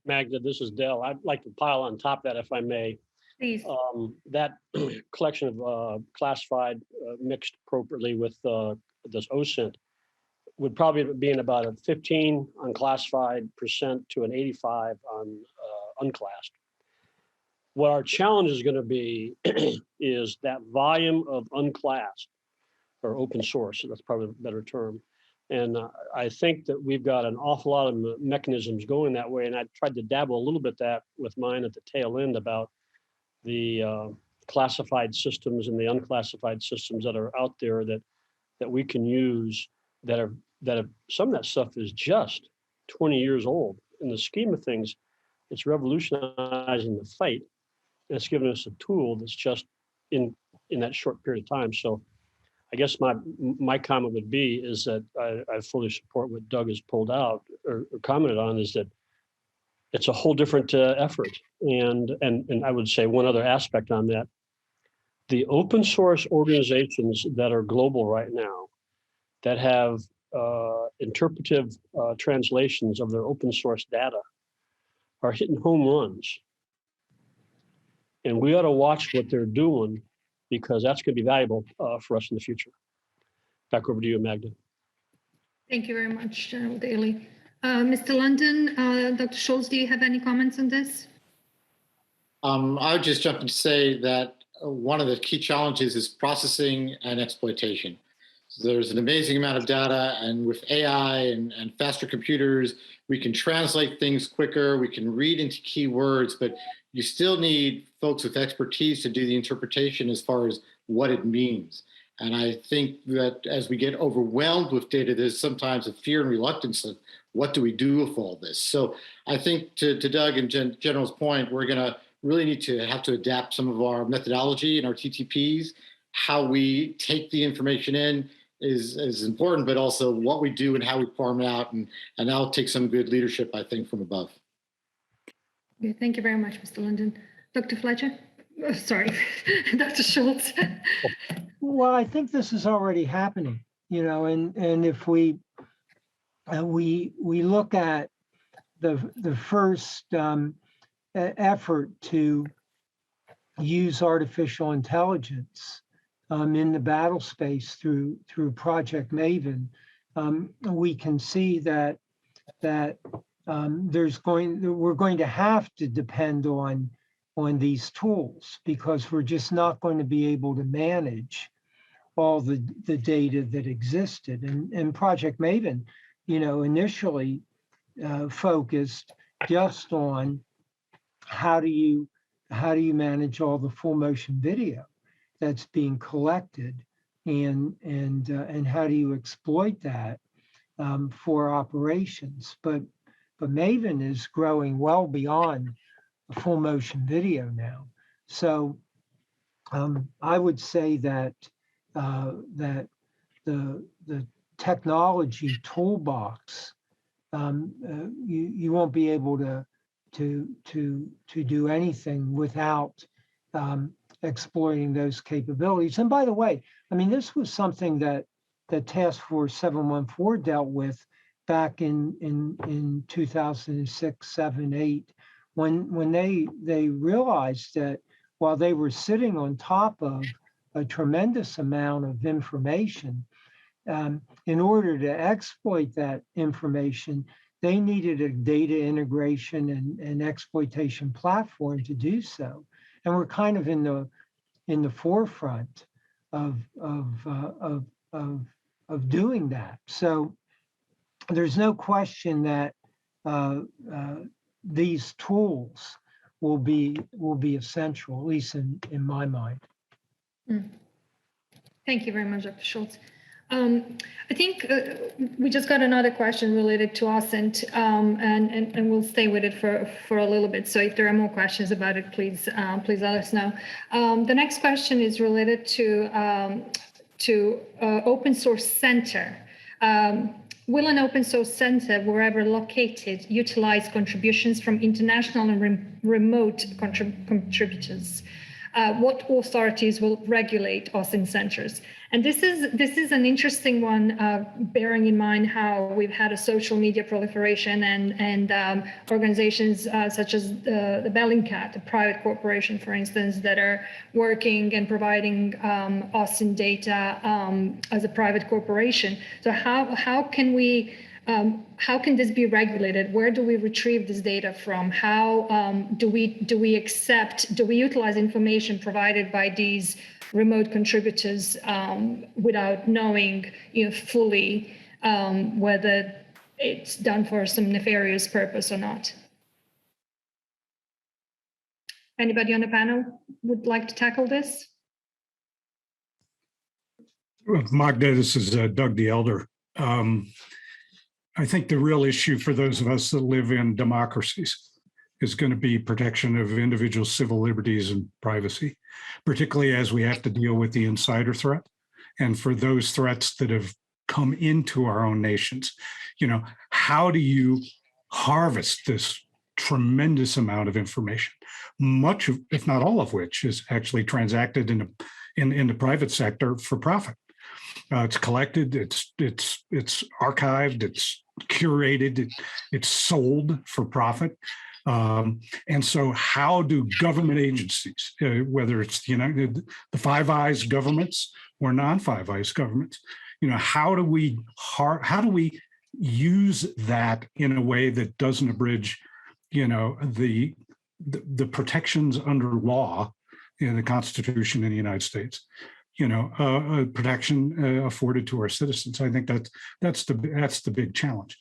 Speaker 3: Magda, this is Dell. I'd like to pile on top of that, if I may.
Speaker 2: Please.
Speaker 3: That collection of classified mixed appropriately with this OSINT would probably be in about a 15 unclassified % to an 85 on unclassed. What our challenge is going to be is that volume of unclassed or open source. So that's probably a better term. And I think that we've got an awful lot of mechanisms going that way. And I tried to dabble a little bit that with mine at the tail end about the classified systems and the unclassified systems that are out there that we can use that have some of that stuff is just 20 years old. In the scheme of things, it's revolutionizing the fight. And it's given us a tool that's just in that short period of time. So I guess my comment would be is that I fully support what Doug has pulled out or commented on, is that it's a whole different effort. And I would say one other aspect on that, the open source organizations that are global right now that have interpretive translations of their open source data are hitting home runs. And we ought to watch what they're doing, because that's going to be valuable for us in the future. Back over to you, Magda.
Speaker 2: Thank you very much, General Dailey. Mr. London, Dr. Shultz, do you have any comments on this?
Speaker 5: I would just jump in to say that one of the key challenges is processing and exploitation. So there's an amazing amount of data, and with AI and faster computers, we can translate things quicker, we can read into keywords, but you still need folks with expertise to do the interpretation as far as what it means. And I think that as we get overwhelmed with data, there's sometimes a fear and reluctance of what do we do with all this? So I think to Doug and General's point, we're gonna really need to have to adapt some of our methodology and our TTPs. How we take the information in is important, but also what we do and how we farm it out, and that'll take some good leadership, I think, from above.
Speaker 2: Okay, thank you very much, Mr. London. Dr. Fletcher? Oh, sorry, Dr. Shultz.
Speaker 6: Well, I think this is already happening, you know, and if we we look at the first effort to use artificial intelligence in the battle space through Project Maven, we can see that we're going to have to depend on these tools, because we're just not going to be able to manage all the data that existed. And Project Maven, initially focused just on how do you manage all the full motion video that's being collected, and how do you exploit that for operations. But Maven is growing well beyond full motion video now. So I would say that that the technology toolbox, you won't be able to do anything without exploiting those capabilities. And by the way, I mean, this was something that Task Force 714 dealt with back in 2006, 7, 8, when they realized that while they were sitting on top of a tremendous amount of information, in order to exploit that information, they needed a data integration and exploitation platform to do so. And we're kind of in the forefront of doing that. So there's no question that these tools will be essential, at least in my mind.
Speaker 2: Thank you very much, Dr. Shultz. I think we just got another question related to OSINT, and we'll stay with it for a little bit. So if there are more questions about it, please let us know. The next question is related to open source center. Will an open source center, wherever located, utilize contributions from international and remote contributors? What authorities will regulate OSINT centers? And this is an interesting one, bearing in mind how we've had a social media proliferation and organizations such as the Bellingcat, a private corporation, for instance, that are working and providing OSINT data as a private corporation. So how can this be regulated? Where do we retrieve this data from? How do we utilize information provided by these remote contributors without knowing fully whether it's done for some nefarious purpose or not? Anybody on the panel would like to tackle this?
Speaker 4: Magda, this is Doug the Elder. I think the real issue for those of us that live in democracies is going to be protection of individual civil liberties and privacy, particularly as we have to deal with the insider threat. And for those threats that have come into our own nations, how do you harvest this tremendous amount of information, much of, if not all of which, is actually transacted in the private sector for profit? It's collected, it's archived, it's curated, it's sold for profit. And so how do government agencies, whether it's the Five Eyes governments or non-Five Eyes governments, how do we use that in a way that doesn't abridge, the protections under law in the Constitution in the United States? Protection afforded to our citizens. I think that's the big challenge.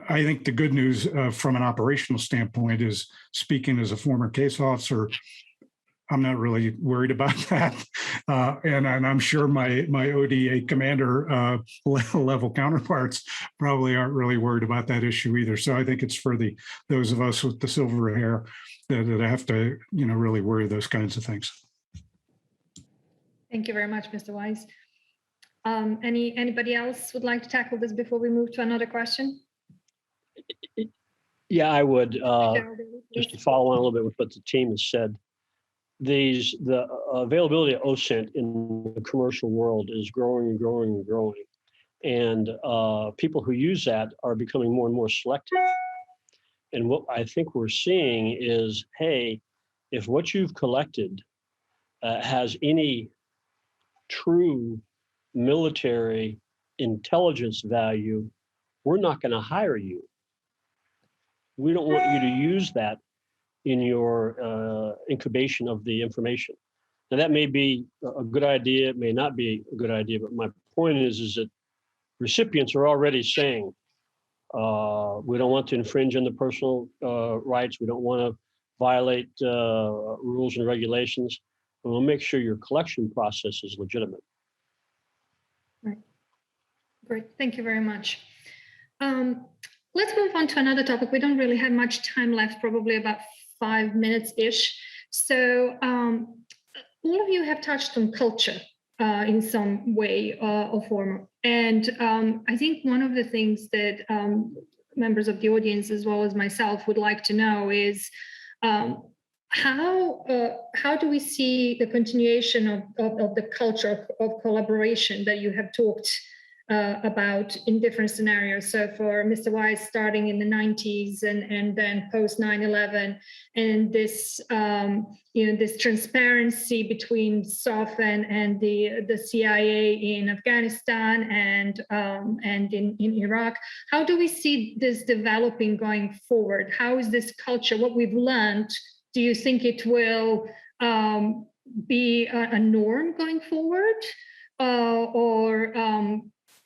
Speaker 4: I think the good news from an operational standpoint is, speaking as a former case officer, I'm not really worried about that, and I'm sure my ODA commander level counterparts probably aren't really worried about that issue either. So I think it's for those of us with the silver hair that have to really worry those kinds of things.
Speaker 2: Thank you very much, Mr. Wise. Anybody else would like to tackle this before we move to another question?
Speaker 3: Yeah, I would, just to follow on a little bit with what the team has said. The availability of OSINT in the commercial world is growing and growing and growing. And people who use that are becoming more and more selective. And what I think we're seeing is, hey, if what you've collected has any true military intelligence value, we're not going to hire you. We don't want you to use that in your incubation of the information. Now, that may be a good idea, it may not be a good idea, but my point is that recipients are already saying, we don't want to infringe on the personal rights, we don't want to violate rules and regulations, and we'll make sure your collection process is legitimate.
Speaker 2: Right. Great, thank you very much. Let's move on to another topic. We don't really have much time left, probably about 5 minutes-ish. So all of you have touched on culture in some way or form. And I think one of the things that members of the audience, as well as myself, would like to know is how do we see the continuation of the culture of collaboration that you have talked about in different scenarios. So for Mr. Wise, starting in the 90s and then post 9/11, and this this transparency between SOF and the CIA in Afghanistan and in Iraq. How do we see this developing going forward? How is this culture, what we've learned, do you think it will be a norm going forward, or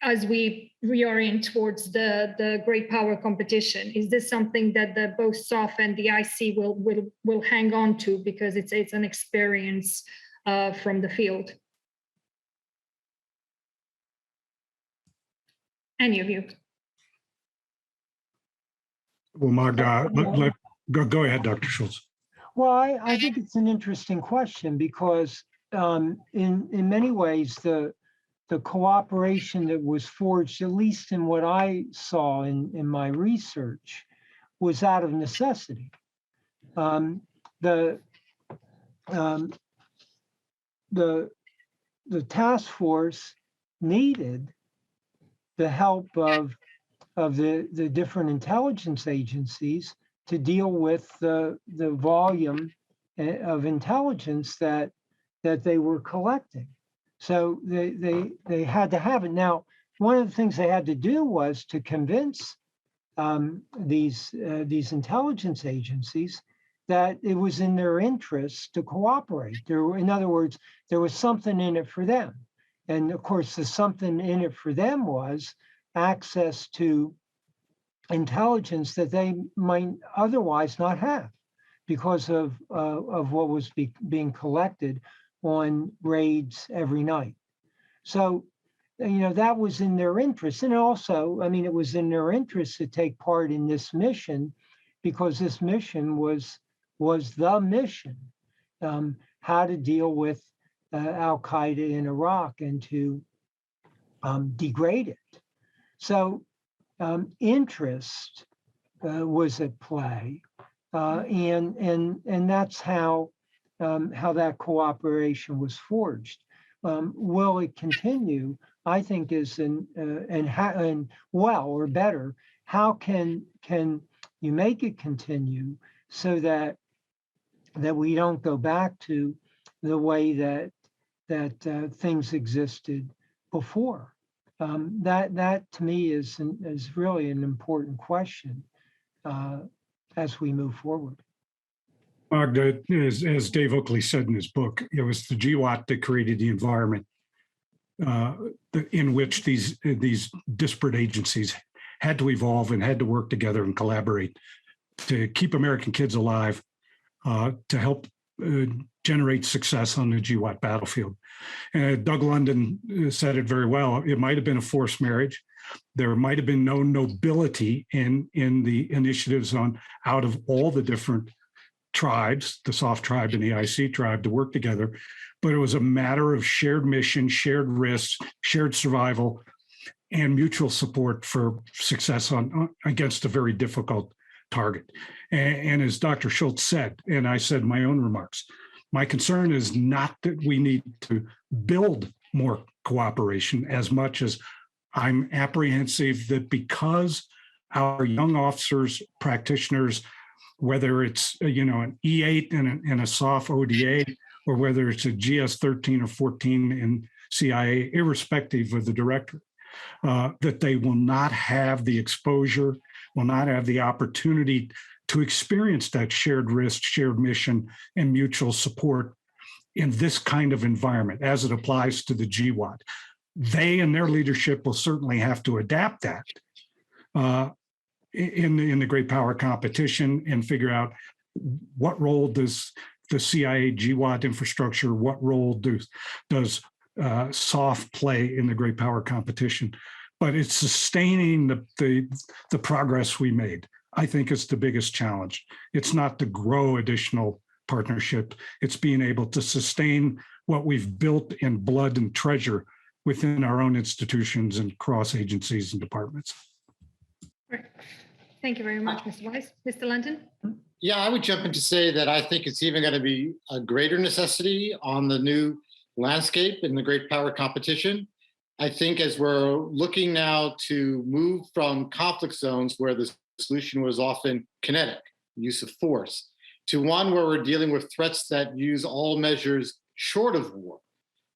Speaker 2: as we reorient towards the great power competition? Is this something that both SOF and the IC will hang on to because it's an experience from the field? Any of you?
Speaker 4: Well, Magda, go ahead, Dr. Shultz.
Speaker 6: Well, I think it's an interesting question because in many ways, the cooperation that was forged, at least in what I saw in my research, was out of necessity. The task force needed the help of the different intelligence agencies to deal with the volume of intelligence that they were collecting. So they had to have it. Now, one of the things they had to do was to convince these intelligence agencies that it was in their interest to cooperate. In other words, there was something in it for them. And of course, the something in it for them was access to intelligence that they might otherwise not have because of what was being collected on raids every night. So, that was in their interest. And also, it was in their interest to take part in this mission because this mission was the mission, how to deal with Al-Qaeda in Iraq and to degrade it. So interest was at play, and that's how that cooperation was forged. Will it continue? I think is or better, how can you make it continue so that we don't go back to the way that things existed before? That to me is really an important question as we move forward.
Speaker 4: Magda, as Dave Oakley said in his book, it was the GWOT that created the environment in which these disparate agencies had to evolve and had to work together and collaborate to keep American kids alive, to help generate success on the GWOT battlefield. Doug London said it very well. It might have been a forced marriage. There might have been no nobility in the initiatives out of all the different tribes, the SOF tribe and the IC tribe, to work together. But it was a matter of shared mission, shared risks, shared survival, and mutual support for success against a very difficult target. And as Dr. Shultz said, and I said in my own remarks, my concern is not that we need to build more cooperation as much as I'm apprehensive that because our young officers, practitioners, whether it's an E8 and a SOF ODA, or whether it's a GS 13 or 14 in CIA, irrespective of the director, that they will not have the exposure, will not have the opportunity to experience that shared risk, shared mission, and mutual support in this kind of environment as it applies to the GWOT. They and their leadership will certainly have to adapt that in the great power competition and figure out what role does the CIA GWOT infrastructure, what role does SOF play in the great power competition. But it's sustaining the progress we made, I think, is the biggest challenge. It's not to grow additional partnership. It's being able to sustain what we've built in blood and treasure within our own institutions and cross agencies and departments.
Speaker 2: Right. Thank you very much, Mr. Weiss. Mr. London?
Speaker 5: Yeah, I would jump in to say that I think it's even going to be a greater necessity on the new landscape in the great power competition. I think as we're looking now to move from conflict zones where the solution was often kinetic, use of force, to one where we're dealing with threats that use all measures short of war,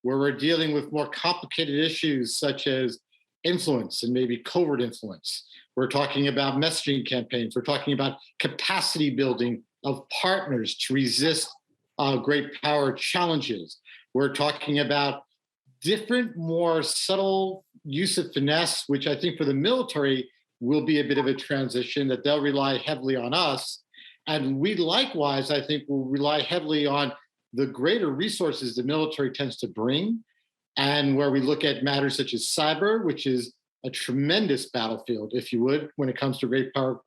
Speaker 5: where we're dealing with more complicated issues such as influence and maybe covert influence. We're talking about messaging campaigns. We're talking about capacity building of partners to resist great power challenges. We're talking about different, more subtle use of finesse, which I think for the military will be a bit of a transition, that they'll rely heavily on us. And we likewise, I think, will rely heavily on the greater resources the military tends to bring, and where we look at matters such as cyber, which is a tremendous battlefield, if you would, when it comes to great power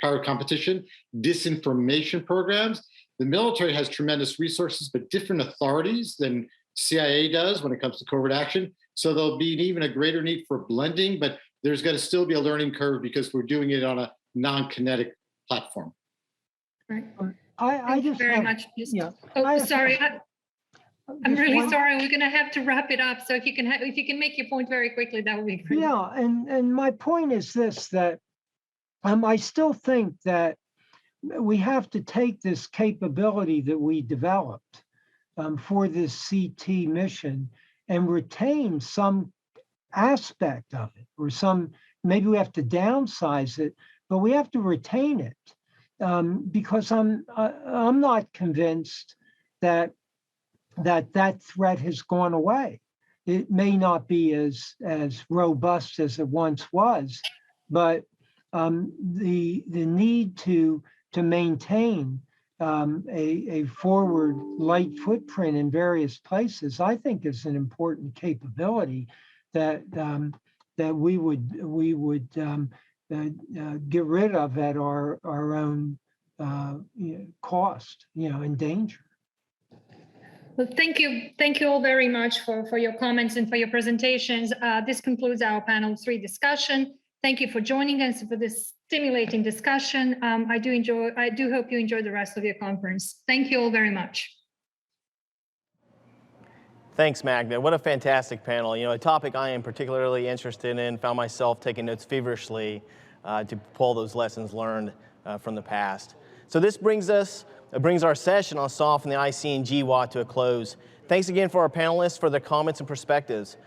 Speaker 5: competition, disinformation programs. The military has tremendous resources, but different authorities than CIA does when it comes to covert action. So there'll be even a greater need for blending, but there's going to still be a learning curve because we're doing it on a non-kinetic platform.
Speaker 2: Right.
Speaker 6: I just
Speaker 2: very
Speaker 6: have,
Speaker 2: much.
Speaker 6: yeah.
Speaker 2: Oh, sorry. I'm
Speaker 6: just
Speaker 2: really
Speaker 6: one-
Speaker 2: sorry. We're going to have to wrap it up. So if you can make your point very quickly, that would be great.
Speaker 6: Yeah, and my point is this, that I still think that we have to take this capability that we developed for this CT mission and retain some aspect of it, or maybe we have to downsize it, but we have to retain it because I'm not convinced that threat has gone away. It may not be as robust as it once was, but the need to maintain a forward light footprint in various places, I think, is an important capability that we would get rid of at our own cost, and danger.
Speaker 2: Well, thank you all very much for your comments and for your presentations. This concludes our panel 3 discussion. Thank you for joining us for this stimulating discussion. I do hope you enjoy the rest of your conference. Thank you all very much.
Speaker 1: Thanks, Magda. What a fantastic panel. A topic I am particularly interested in, found myself taking notes feverishly to pull those lessons learned from the past. So this brings our session on SOF and the IC and GWOT to a close. Thanks again for our panelists for their comments and perspectives.